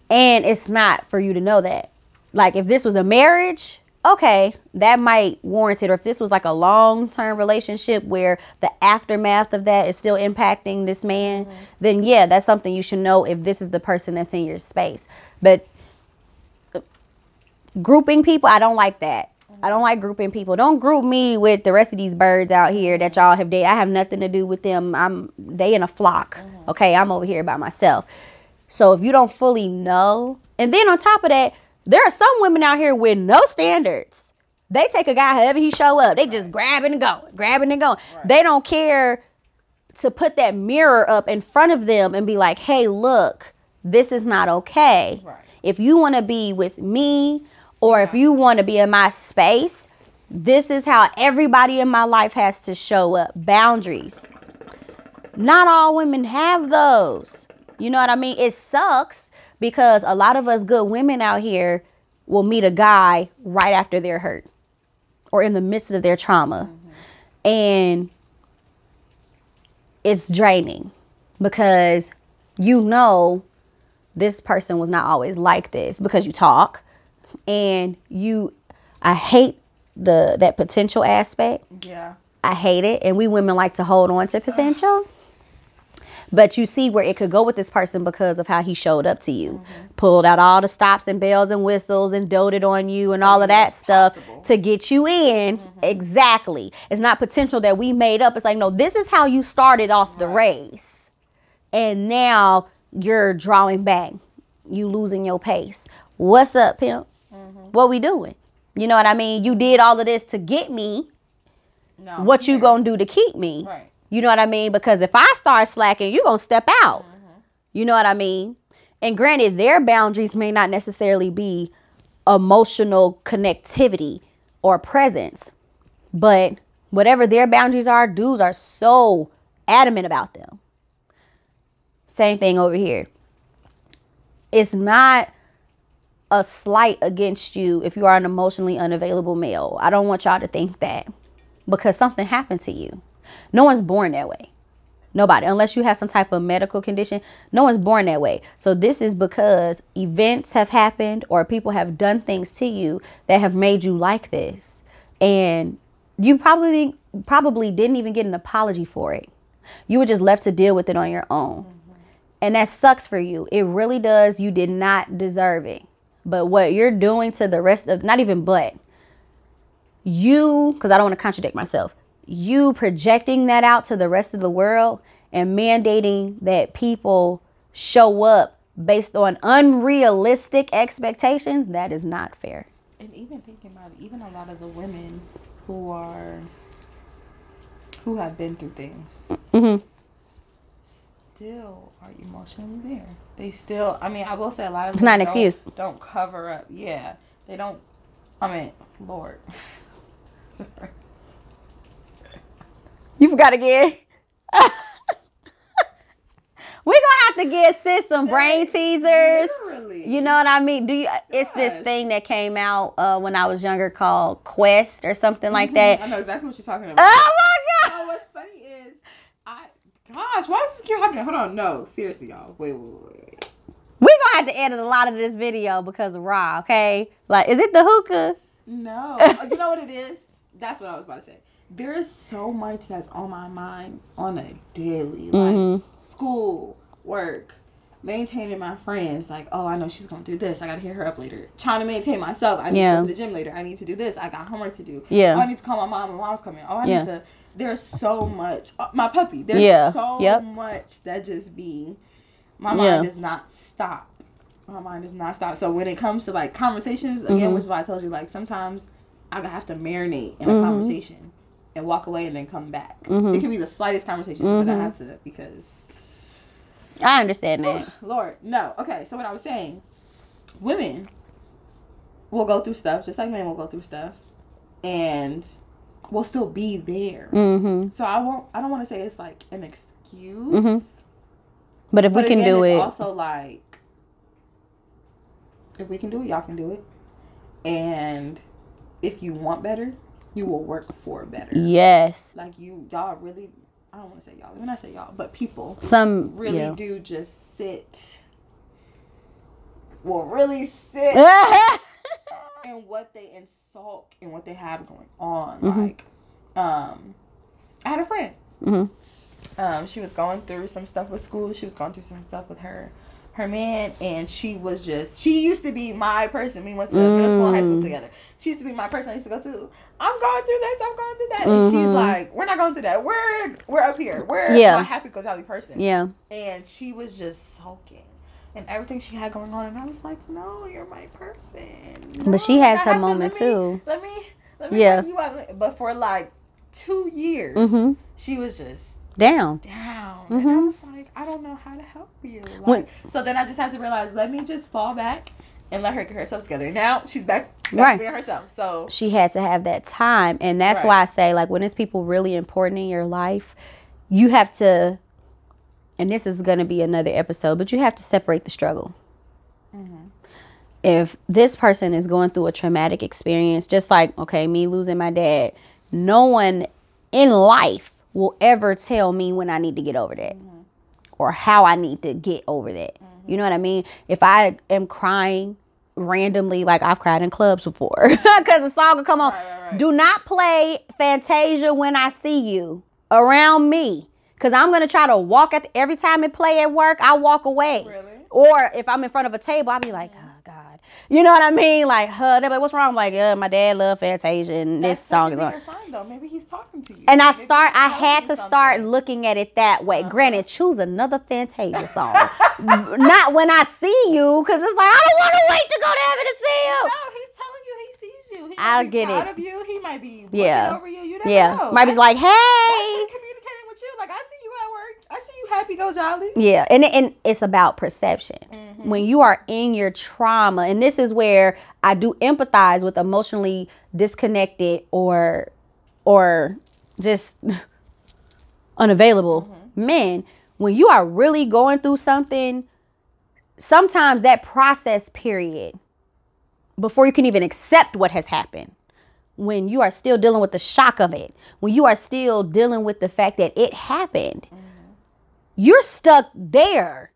And it's not for you to know that. Like if this was a marriage, okay, that might warrant it. Or if this was like a long-term relationship where the aftermath of that is still impacting this man, mm-hmm. then yeah, that's something you should know if this is the person that's in your space. But grouping people, I don't like that. Mm-hmm. I don't like grouping people. Don't group me with the rest of these birds out here that y'all have dated. I have nothing to do with them. They in a flock. Mm-hmm. Okay, I'm over here by myself. So if you don't fully know, and then on top of that, there are some women out here with no standards. They take a guy however he show up. They just grabbing and going. Right. They don't care to put that mirror up in front of them and be like, hey, look, this is not okay. Right. If you want to be with me or if you want to be in my space, this is how everybody in my life has to show up. Boundaries. Not all women have those. You know what I mean? It sucks. Because a lot of us good women out here will meet a guy right after they're hurt or in the midst of their trauma. Mm-hmm. And it's draining because you know this person was not always like this because you talk and I hate that potential aspect. Yeah. I hate it. And we women like to hold on to potential. But you see where it could go with this person because of how he showed up to you. Mm-hmm. Pulled out all the stops and bells and whistles and doted on you and all of that stuff to get you in. Mm-hmm. Exactly. It's not potential that we made up. It's like, no, this is how you started off the race. And now you're drawing back. You losing your pace. What's up, pimp? Mm-hmm. What we doing? You know what I mean? You did all of this to get me. No, what you gonna do to keep me? Right. You know what I mean? Because if I start slacking, you're going to step out. Mm-hmm. You know what I mean? And granted, their boundaries may not necessarily be emotional connectivity or presence. But whatever their boundaries are, dudes are so adamant about them. Same thing over here. It's not a slight against you if you are an emotionally unavailable male. I don't want y'all to think that. Because something happened to you. No one's born that way. Nobody. Unless you have some type of medical condition. No one's born that way. So this is because events have happened or people have done things to you that have made you like this. And you probably didn't even get an apology for it. You were just left to deal with it on your own. Mm-hmm. And that sucks for you. It really does. You did not deserve it. But what you're doing to the rest of, not even but, you, because I don't want to contradict myself, you projecting that out to the rest of the world and mandating that people show up based on unrealistic expectations, that is not fair. And even thinking about it, even a lot of the women who have been through things, mm-hmm. still are emotionally there. They still, I mean, I will say a lot of them, it's not an excuse. Don't cover up. Yeah, they don't. I mean, Lord. You forgot again. We're gonna have to get sis some brain teasers. Literally. You know what I mean? It's this thing that came out when I was younger called Quest or something like that. I know exactly what you're talking about. Oh my God. Oh, what's funny is Gosh, why does this keep happening? Hold on, no, seriously, y'all. Wait. We gonna have to edit a lot of this video because of Ra, okay? Like, is it the hookah? No. You know what it is? That's what I was about to say. There is so much that's on my mind on a daily. Like, school, work, maintaining my friends. Like, oh, I know she's going to do this. I got to hit her up later. Trying to maintain myself. I need to go to the gym later. I need to do this. I got homework to do. Yeah. Oh, I need to call my mom. My mom's coming. Oh, I need to... There's so much. My puppy. There's so much that just be... My mind does not stop. My mind does not stop. So when it comes to, like, conversations, again, which is why I told you, like, sometimes I have to marinate in a conversation and walk away and then come back. It can be the slightest conversation, but I have to because... I understand that. Lord, no. Okay, so what I was saying, women will go through stuff just like men will go through stuff, and will still be there. So I don't want to say it's like an excuse, but if we can do it, also like if we can do it, y'all can do it, and if you want better, you will work for better. Yes, like y'all really. I don't want to say y'all. When I say y'all, but people. Some really do just sit. Will really sit in what they insult and what they have going on. Like, I had a friend. She was going through some stuff with school. She was going through some stuff with her man, and she used to be my person. We went to middle school and high school together. She used to be my person I used to go to. I'm going through this, I'm going through that. And she's like, we're not going through that. We're up here. We're my happy-go-jolly person. Yeah. And she was just sulking. And everything she had going on. And I was like, no, you're my person. No, but she has her moment too. Let me bring you up. But for like 2 years, she was just down. And I was like, I don't know how to help you. Like, so then I just had to realize, let me just fall back and let her get herself together. Now she's back to being herself. So she had to have that time. And that's why I say, like, when it's people really important in your life, you have to, and this is going to be another episode, but you have to separate the struggle. If this person is going through a traumatic experience, just like, okay, me losing my dad, no one in life will ever tell me when I need to get over that or how I need to get over that. You know what I mean? If I am crying randomly, like I've cried in clubs before because a song will come on. Do not play Fantasia when I see you around me, because I'm going to try to walk every time it play at work, I walk away. Really? Or if I'm in front of a table, I'll be like, oh, God. You know what I mean? Like, they're like, what's wrong? I'm like, my dad loved Fantasia and this song is on. Your sign, though. Maybe he's talking to you. And I had to start looking at it that way. Granted, choose another Fantasia song. Not when I see you, because it's like, I don't want to wait to go to heaven to see you. No, he's telling you he sees you. He I'll might be get proud it. of you. He might be looking over you. You never know. Might be like, hey. Communicating with you. Like, I see you at work. I see you happy, go jolly. Yeah, and it's about perception. When you are in your trauma, and this is where I do empathize with emotionally disconnected or just unavailable men. When you are really going through something, sometimes that process period before you can even accept what has happened, when you are still dealing with the shock of it, when you are still dealing with the fact that it happened, you're stuck there.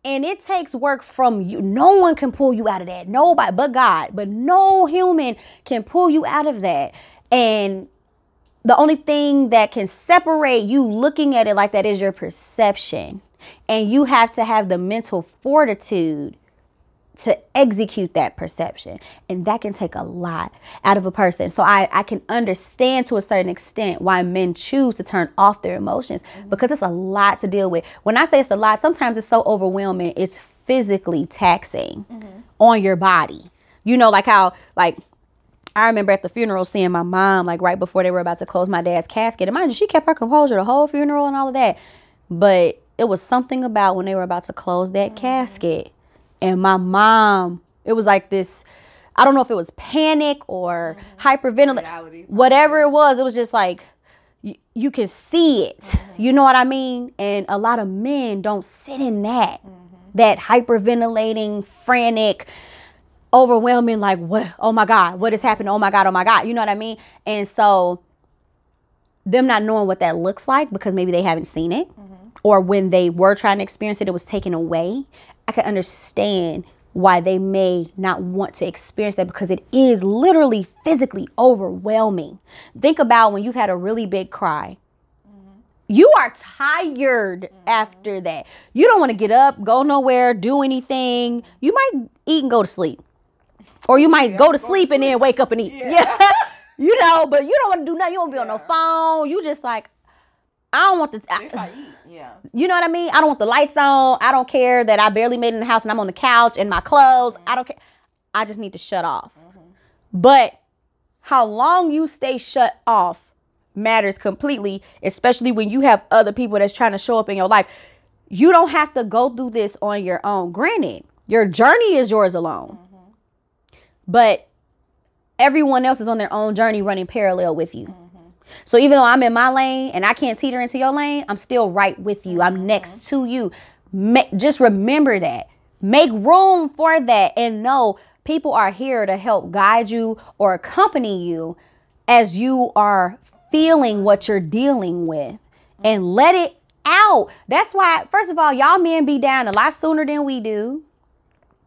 And it takes work from you. No one can pull you out of that. Nobody but God. But no human can pull you out of that. And the only thing that can separate you looking at it like that is your perception. And you have to have the mental fortitude to execute that perception. And that can take a lot out of a person. So I can understand to a certain extent why men choose to turn off their emotions, because it's a lot to deal with. When I say it's a lot, sometimes it's so overwhelming, it's physically taxing on your body. You know, like how, like, I remember at the funeral seeing my mom, like right before they were about to close my dad's casket. And mind you, she kept her composure the whole funeral and all of that. But it was something about when they were about to close that casket. And my mom, it was like this, I don't know if it was panic or hyperventilation, whatever it was just like, you can see it. You know what I mean? And a lot of men don't sit in that hyperventilating, frantic, overwhelming, like, what? Oh my God, what is happening? Oh my God, oh my God. You know what I mean? And so them not knowing what that looks like because maybe they haven't seen it. or when they were trying to experience it, it was taken away, I can understand why they may not want to experience that, because it is literally physically overwhelming. Think about when you've had a really big cry. You are tired after that. You don't want to get up, go nowhere, do anything. You might eat and go to sleep. Or you might go to sleep and then wake up and eat. Yeah. You know, but you don't want to do nothing. You don't want to be on the phone. You just like, I don't want to. If I eat, yeah. You know what I mean? I don't want the lights on. I don't care that I barely made it in the house and I'm on the couch in my clothes. I don't care. I just need to shut off. But how long you stay shut off matters completely, especially when you have other people that's trying to show up in your life. You don't have to go through this on your own. Granted, your journey is yours alone. But everyone else is on their own journey running parallel with you. So even though I'm in my lane and I can't teeter into your lane, I'm still right with you. I'm next to you. Just remember that. Make room for that and know people are here to help guide you or accompany you as you are feeling what you're dealing with, and let it out. That's why, first of all, y'all men be down a lot sooner than we do.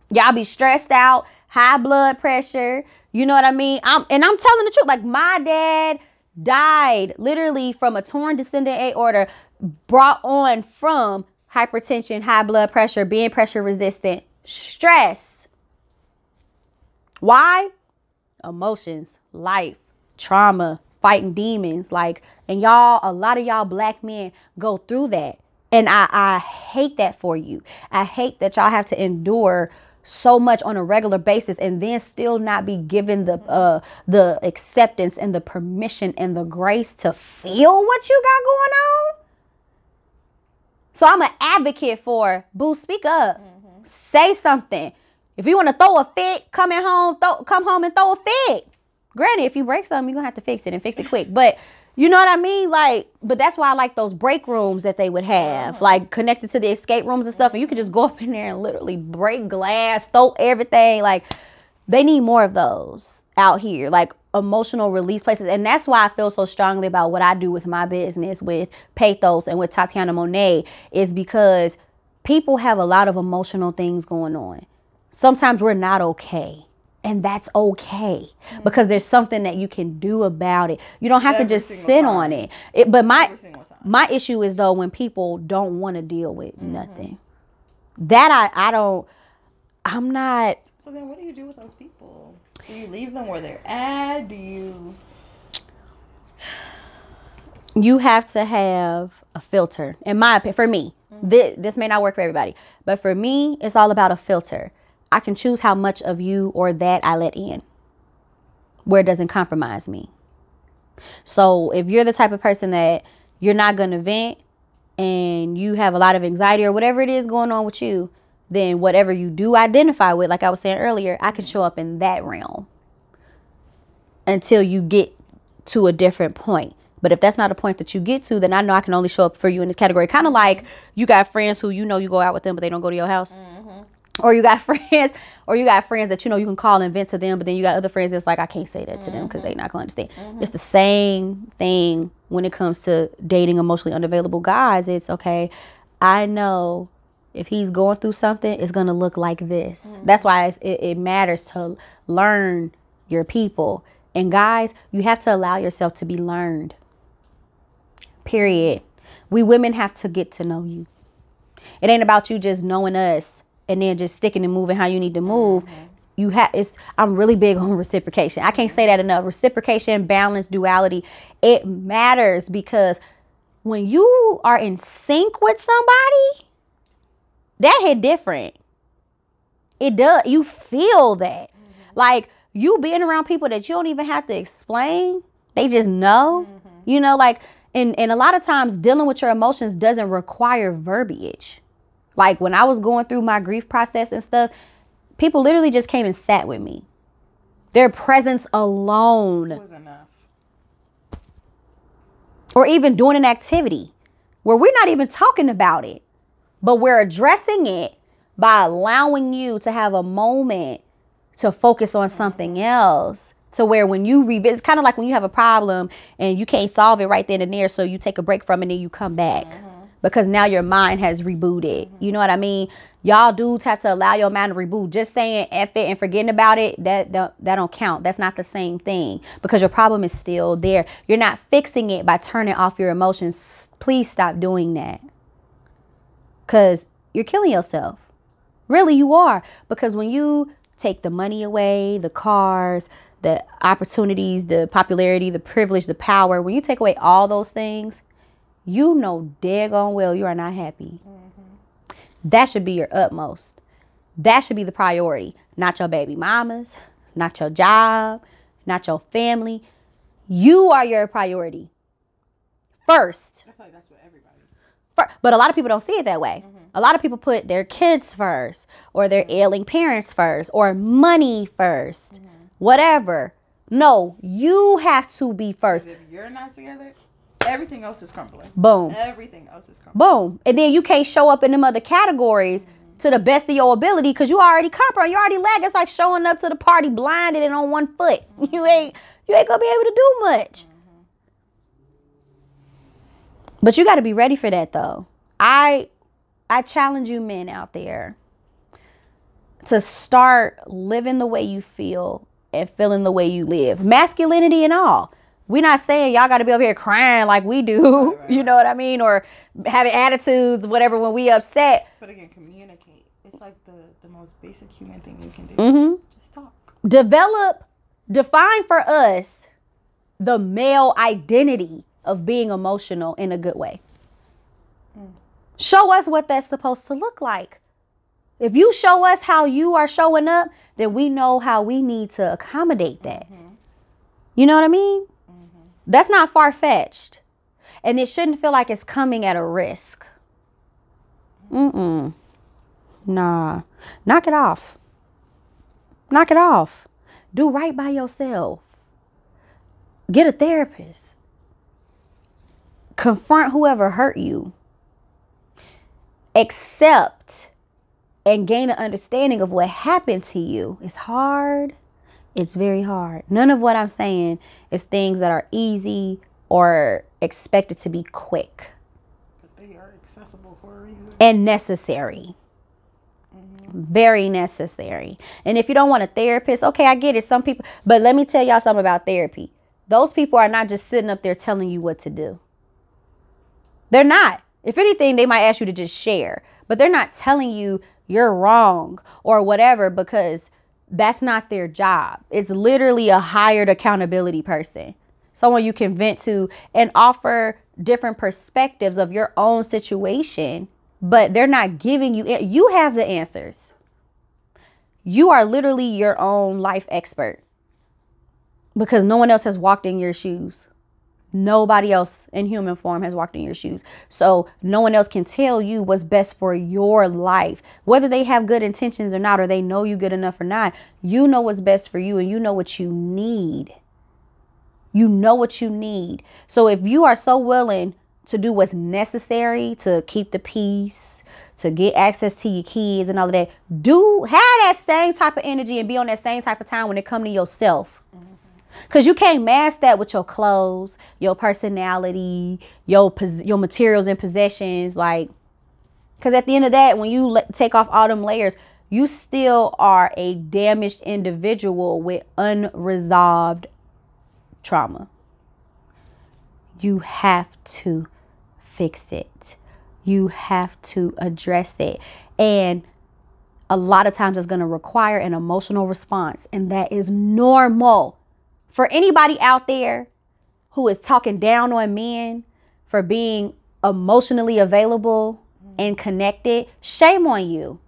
Y'all be stressed out, high blood pressure. You know what I mean? I'm telling the truth. Like, my dad died literally from a torn descendant aorta brought on from hypertension, high blood pressure, being pressure resistant, stress. Why? Emotions, life, trauma, fighting demons. Like, and y'all, a lot of y'all black men go through that. And I hate that for you. I hate that y'all have to endure so much on a regular basis and then still not be given the acceptance and the permission and the grace to feel what you got going on. So I'm an advocate for, boo, speak up. Say something. If you want to throw a fit, come home and throw a fit. Granted, if you break something, you're going to have to fix it and fix it quick. But you know what I mean? Like, but that's why I like those break rooms that they would have, like connected to the escape rooms and stuff. And you could just go up in there and literally break glass, throw everything. Like, they need more of those out here, like emotional release places. And that's why I feel so strongly about what I do with my business, with Pathos and with TatyanaMonee, is because people have a lot of emotional things going on. Sometimes we're not okay. And that's okay, because there's something that you can do about it. You don't have to just sit on it. But my issue is, though, when people don't want to deal with nothing. That I'm not. So then what do you do with those people? Do you leave them where they're at? You have to have a filter. In my opinion, for me, this may not work for everybody, but for me, it's all about a filter. I can choose how much of you or that I let in, where it doesn't compromise me. So if you're the type of person that you're not going to vent and you have a lot of anxiety or whatever it is going on with you, then whatever you do identify with, like I was saying earlier, I can show up in that realm until you get to a different point. But if that's not a point that you get to, then I know I can only show up for you in this category. Kind of like you got friends who, you know, you go out with them, but they don't go to your house. Or you got friends that, you know, you can call and vent to them, but then you got other friends that's like, I can't say that to them because they're not going to understand. It's the same thing when it comes to dating emotionally unavailable guys. It's okay, I know if he's going through something, it's going to look like this. That's why it matters to learn your people. And guys, you have to allow yourself to be learned. Period. We women have to get to know you. It ain't about you just knowing us and then just sticking and moving how you need to move. I'm really big on reciprocation. I can't say that enough. Reciprocation, balance, duality. It matters, because when you are in sync with somebody, that hit different. It does. You feel that. Like, you being around people that you don't even have to explain. They just know. You know, like, and a lot of times dealing with your emotions doesn't require verbiage. Like, when I was going through my grief process and stuff, people literally just came and sat with me. Their presence alone was enough. Or even doing an activity where we're not even talking about it, but we're addressing it by allowing you to have a moment to focus on something else. To where when you revisit, it's kind of like when you have a problem and you can't solve it right then and there, so you take a break from it and then you come back. because now your mind has rebooted. You know what I mean? Y'all dudes have to allow your mind to reboot. Just saying F it and forgetting about it, that don't count. That's not the same thing, because your problem is still there. You're not fixing it by turning off your emotions. Please stop doing that, because you're killing yourself. Really, you are. Because when you take the money away, the cars, the opportunities, the popularity, the privilege, the power, when you take away all those things, you know daggone well you are not happy. That should be your utmost. That should be the priority. Not your baby mamas, not your job, not your family. You are your priority first. I feel like that's what everybody. But a lot of people don't see it that way. A lot of people put their kids first, or their ailing parents first, or money first, whatever. No, you have to be first. If you're not together, everything else is crumbling. Boom. Everything else is crumbling. Boom. And then you can't show up in them other categories to the best of your ability, because you already compromised. You already lag. It's like showing up to the party blinded and on one foot. You ain't gonna be able to do much. But you got to be ready for that, though. I challenge you men out there to start living the way you feel and feeling the way you live. Masculinity and all. We're not saying y'all got to be over here crying like we do. Right. You know what I mean? Or having attitudes, whatever, when we upset. But again, communicate. It's like the most basic human thing you can do. Just talk. Define for us the male identity of being emotional in a good way. Show us what that's supposed to look like. If you show us how you are showing up, then we know how we need to accommodate that. You know what I mean? That's not far-fetched. And it shouldn't feel like it's coming at a risk. Nah. Knock it off. Knock it off. Do right by yourself. Get a therapist. Confront whoever hurt you. Accept and gain an understanding of what happened to you. It's hard. It's very hard. None of what I'm saying is things that are easy or expected to be quick. But they are accessible for a reason. And necessary. Very necessary. And if you don't want a therapist, okay, I get it. Some people, but let me tell y'all something about therapy. Those people are not just sitting up there telling you what to do. They're not. If anything, they might ask you to just share, but they're not telling you you're wrong or whatever, because that's not their job. It's literally a hired accountability person. Someone you can vent to and offer different perspectives of your own situation, but they're not giving you, you have the answers. You are literally your own life expert, because no one else has walked in your shoes. Nobody else in human form has walked in your shoes. So no one else can tell you what's best for your life, whether they have good intentions or not, or they know you good enough or not. You know what's best for you, and you know what you need. You know what you need. So if you are so willing to do what's necessary to keep the peace, to get access to your kids and all of that, have that same type of energy and be on that same type of time when it comes to yourself. Because you can't mask that with your clothes, your personality, your materials and possessions. Like, because at the end of that, when you take off all them layers, you still are a damaged individual with unresolved trauma. You have to fix it. You have to address it. And a lot of times it's going to require an emotional response. And that is normal. For anybody out there who is talking down on men for being emotionally available and connected, shame on you.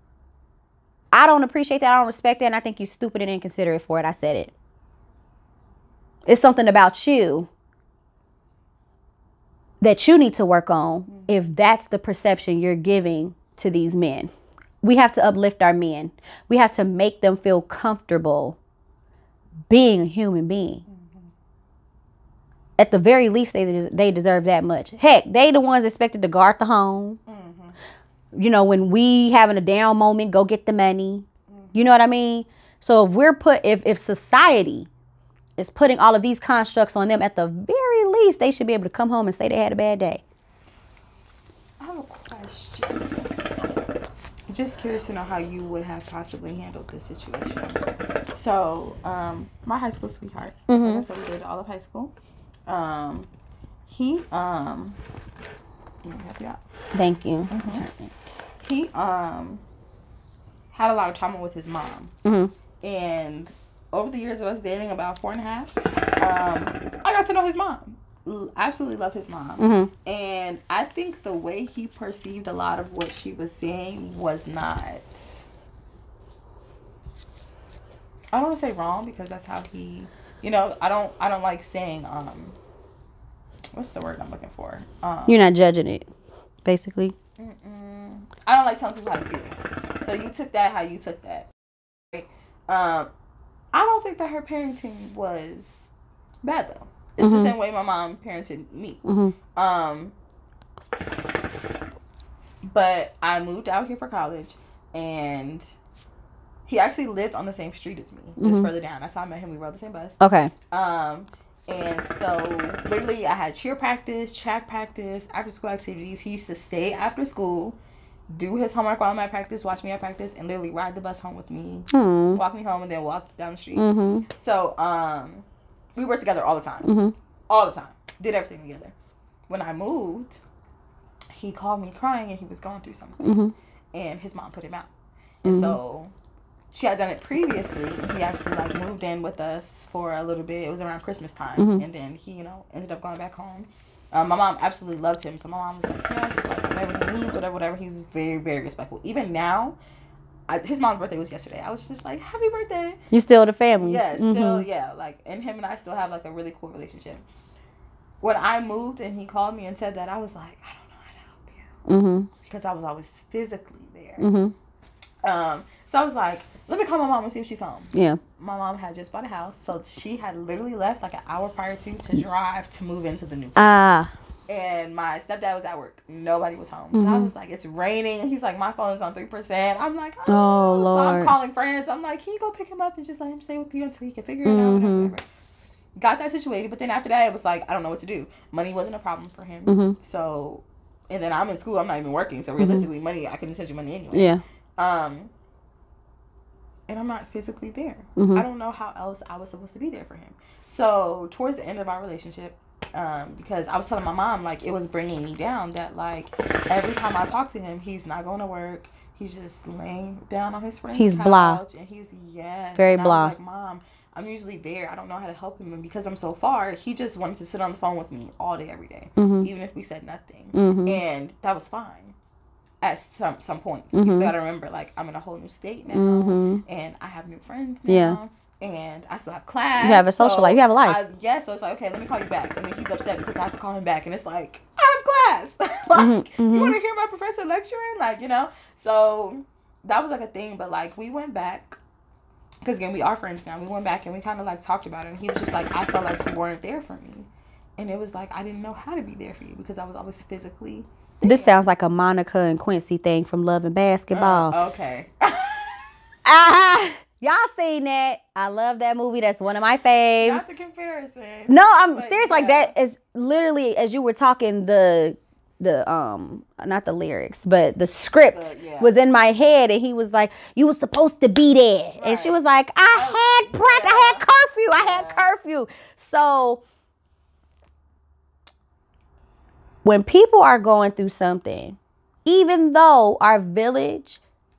I don't appreciate that. I don't respect that. And I think you're stupid and inconsiderate for it. I said it. It's something about you that you need to work on if that's the perception you're giving to these men. We have to uplift our men. We have to make them feel comfortable being a human being. At the very least, they deserve that much. Heck, they the ones expected to guard the home. You know, when we having a down moment, go get the money. You know what I mean? So if society is putting all of these constructs on them, at the very least, they should be able to come home and say they had a bad day. I have a question. Just curious to know how you would have possibly handled this situation. So, my high school sweetheart. Like I said, we dated all of high school. He let me help you out. Thank you. He had a lot of trauma with his mom. And over the years of us dating, about 4.5, I got to know his mom. Absolutely love his mom. And I think the way he perceived a lot of what she was saying was not, I don't want to say wrong, because that's how he, you know, I don't like saying, what's the word I'm looking for? You're not judging it, basically. I don't like telling people how to feel. So you took that how you took that. Right? I don't think that her parenting was bad, though. It's the same way my mom parented me. But I moved out here for college, and he actually lived on the same street as me, just further down. That's how I met him. We rode the same bus. Okay. And so literally I had cheer practice, track practice, after school activities. He used to stay after school, do his homework while I'm at practice, watch me at practice, and literally ride the bus home with me, walk me home, and then walk down the street. So we were together all the time. All the time. Did everything together. When I moved, he called me crying, and he was going through something. And his mom put him out. And so she had done it previously, and he actually like moved in with us for a little bit. It was around Christmas time, and then he, you know, ended up going back home. My mom absolutely loved him, so my mom was like, yes, like whatever he needs, whatever. He's very, very respectful. Even now, his mom's birthday was yesterday. I was just like, happy birthday. You still the family? Yeah, still, yeah. Like, and him and I still have like a really cool relationship. When I moved and he called me and said that, I was like, I don't know how to help you, because I was always physically there. So I was like, let me call my mom and see if she's home. Yeah. My mom had just bought a house, so she had literally left like an hour prior to drive to move into the new place. And my stepdad was at work. Nobody was home. So I was like, it's raining. And he's like, my phone's on 3%. I'm like, oh, Lord. So I'm calling friends. I'm like, can you go pick him up and just let him stay with you until he can figure it out? Whatever. Got that situated. But then after that, it was like, I don't know what to do. Money wasn't a problem for him. So, and then I'm in school. I'm not even working. So realistically, money, I couldn't send you money anyway. Yeah. And I'm not physically there. I don't know how else I was supposed to be there for him. So towards the end of our relationship, because I was telling my mom, like, it was bringing me down that, like, every time I talk to him, he's not going to work. He's just laying down on his friend's couch. Blah. And he's, very blah. I was like, Mom, I'm usually there. I don't know how to help him. And because I'm so far, he just wanted to sit on the phone with me all day, every day. Even if we said nothing. And that was fine. At some points. You still gotta remember, like, I'm in a whole new state now, and I have new friends now, and I still have class. You have a social life. You have a life. So it's like, okay, let me call you back. And then he's upset because I have to call him back, and it's like, I have class. Like, you want to hear my professor lecturing? Like, you know? So that was like a thing, but like, we went back, because again, we are friends now. We went back and we kind of like talked about it, and he was just like, I felt like you weren't there for me. And it was like, I didn't know how to be there for you because I was always physically there. This sounds like a Monica and Quincy thing from Love and Basketball. Okay. Y'all seen that? I love that movie. That's one of my faves. Not the comparison. No, I'm serious. Yeah. Like, that is literally, as you were talking, the not the lyrics, but the script was in my head, and he was like, you were supposed to be there. Right. And she was like, I had curfew. So when people are going through something, even though our village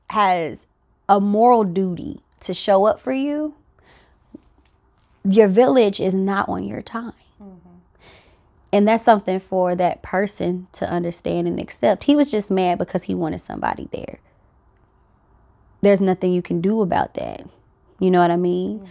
has a moral duty to show up for you, your village is not on your time. And that's something for that person to understand and accept. He was just mad because he wanted somebody there. There's nothing you can do about that. You know what I mean?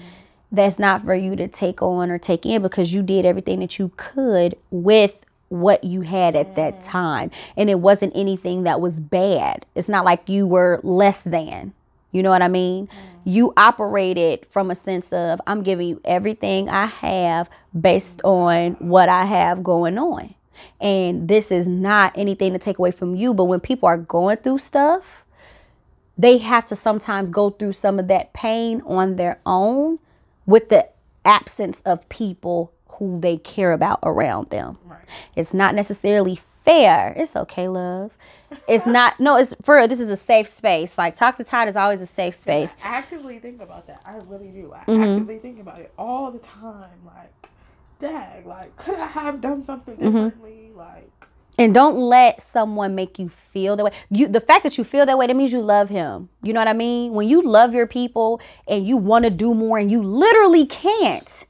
That's not for you to take on or take in, because you did everything that you could with what you had at that time. And it wasn't anything that was bad. It's not like you were less than. You know what I mean? You operated from a sense of, I'm giving you everything I have based on what I have going on. And this is not anything to take away from you. But when people are going through stuff, they have to sometimes go through some of that pain on their own with the absence of people who they care about around them. Right. It's not necessarily fair. It's okay, love. It's not, no, it's for real. This is a safe space. Like, Talk to Tot is always a safe space. I actively think about that. I really do. I actively think about it all the time. Like, dang, like, could I have done something differently? Like, and don't let someone make you feel that way. The fact that you feel that way, that means you love him. You know what I mean? When you love your people and you want to do more and you literally can't,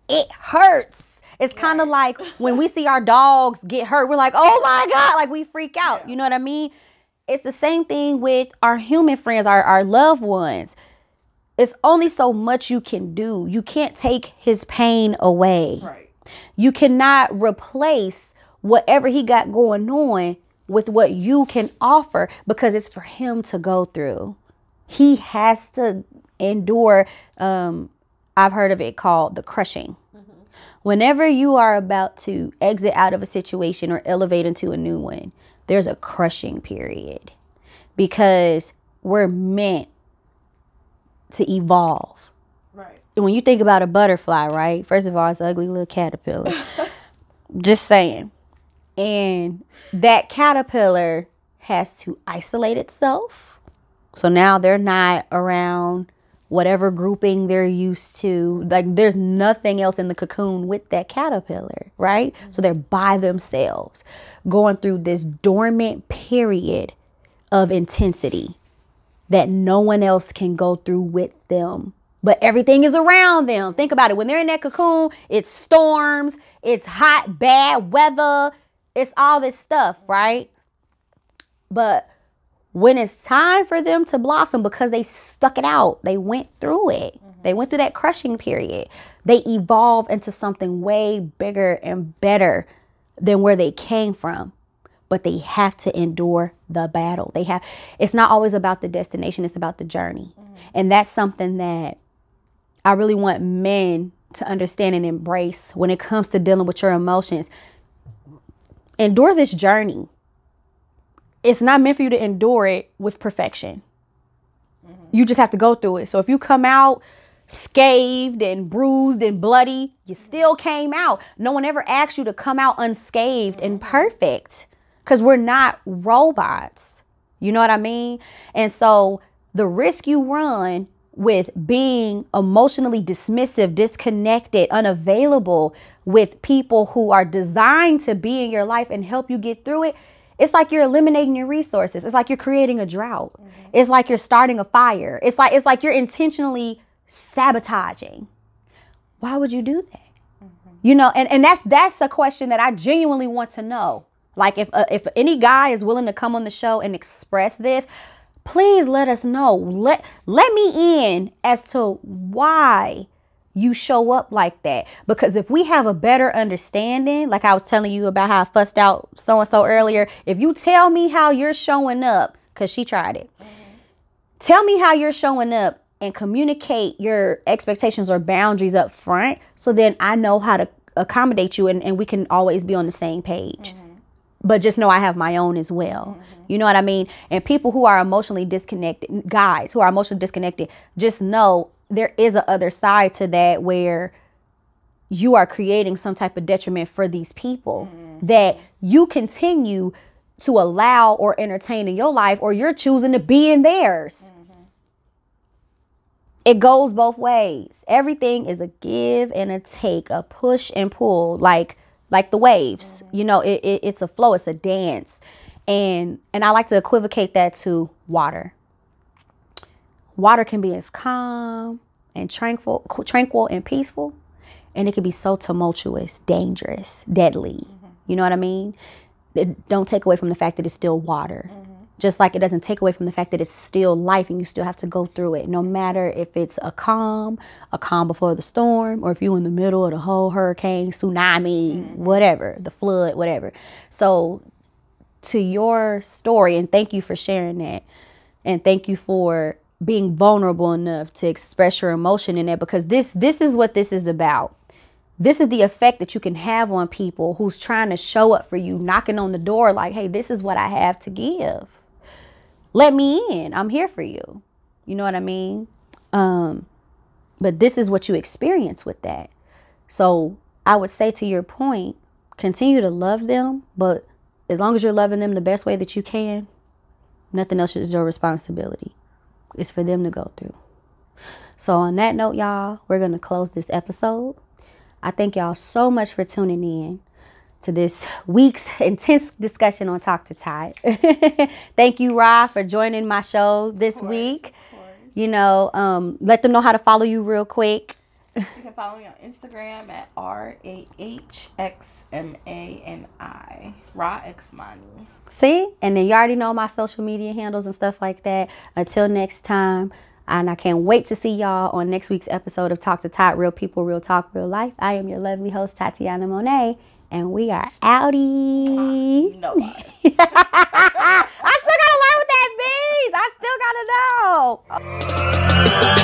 it hurts. It's kind of like when we see our dogs get hurt, we're like, oh my God, like we freak out. Yeah. You know what I mean? It's the same thing with our human friends, our loved ones. It's only so much you can do. You can't take his pain away. Right. You cannot replace whatever he got going on with what you can offer, because it's for him to go through. He has to endure. I've heard of it called the crushing. Whenever you are about to exit out of a situation or elevate into a new one, there's a crushing period, because we're meant to evolve. Right. And when you think about a butterfly, right? First of all, it's an ugly little caterpillar. Just saying. And that caterpillar has to isolate itself. So now they're not around whatever grouping they're used to. Like, there's nothing else in the cocoon with that caterpillar, right? So they're by themselves, going through this dormant period of intensity that no one else can go through with them. But everything is around them. Think about it. When they're in that cocoon, it's storms, it's hot, bad weather, it's all this stuff, right? But when it's time for them to blossom, because they stuck it out, they went through it. They went through that crushing period. They evolve into something way bigger and better than where they came from. But they have to endure the battle. It's not always about the destination. It's about the journey. And that's something that I really want men to understand and embrace when it comes to dealing with your emotions. Endure this journey. It's not meant for you to endure it with perfection. You just have to go through it. So if you come out scathed and bruised and bloody, you still came out. No one ever asked you to come out unscathed and perfect, because we're not robots. You know what I mean? And so the risk you run with being emotionally dismissive, disconnected, unavailable with people who are designed to be in your life and help you get through it, it's like you're eliminating your resources. It's like you're creating a drought. It's like you're starting a fire. It's like you're intentionally sabotaging. Why would you do that? You know, and that's a question that I genuinely want to know. Like, if any guy is willing to come on the show and express this, please let us know. Let me in as to why you show up like that. Because if we have a better understanding, like I was telling you about how I fussed out so-and-so earlier, if you tell me how you're showing up, because she tried it, tell me how you're showing up and communicate your expectations or boundaries up front, so then I know how to accommodate you and we can always be on the same page. But just know I have my own as well. You know what I mean? And people who are emotionally disconnected, guys who are emotionally disconnected, just know there is a other side to that, where you are creating some type of detriment for these people that you continue to allow or entertain in your life, or you're choosing to be in theirs. It goes both ways. Everything is a give and a take, a push and pull, like the waves. You know, it's a flow, it's a dance. And I like to equivocate that to water. Water can be as calm and tranquil and peaceful, and it can be so tumultuous, dangerous, deadly. You know what I mean? It don't take away from the fact that it's still water. Just like it doesn't take away from the fact that it's still life and you still have to go through it. No matter if it's a calm before the storm, or if you're in the middle of the whole hurricane, tsunami, whatever, the flood, whatever. So to your story, and thank you for sharing that. And thank you for being vulnerable enough to express your emotion in that, because this is what this is about. This is the effect that you can have on people who's trying to show up for you, knocking on the door like, hey, this is what I have to give. Let me in. I'm here for you. You know what I mean? But this is what you experience with that. So I would say, to your point, continue to love them, but as long as you're loving them the best way that you can, nothing else is your responsibility. It's for them to go through. So on that note, y'all, we're going to close this episode. I thank y'all so much for tuning in to this week's intense discussion on Talk to Tat. Thank you, Ra, for joining my show this week. You know, let them know how to follow you real quick. You can follow me on Instagram at rahxmani, rahxmani. See? And then you already know my social media handles and stuff like that. Until next time. And I can't wait to see y'all on next week's episode of Talk to Tat, Real People, Real Talk, Real Life. I am your lovely host, TatyanaMonee. And we are outie. You know us. I still gotta learn what that means. I still gotta know.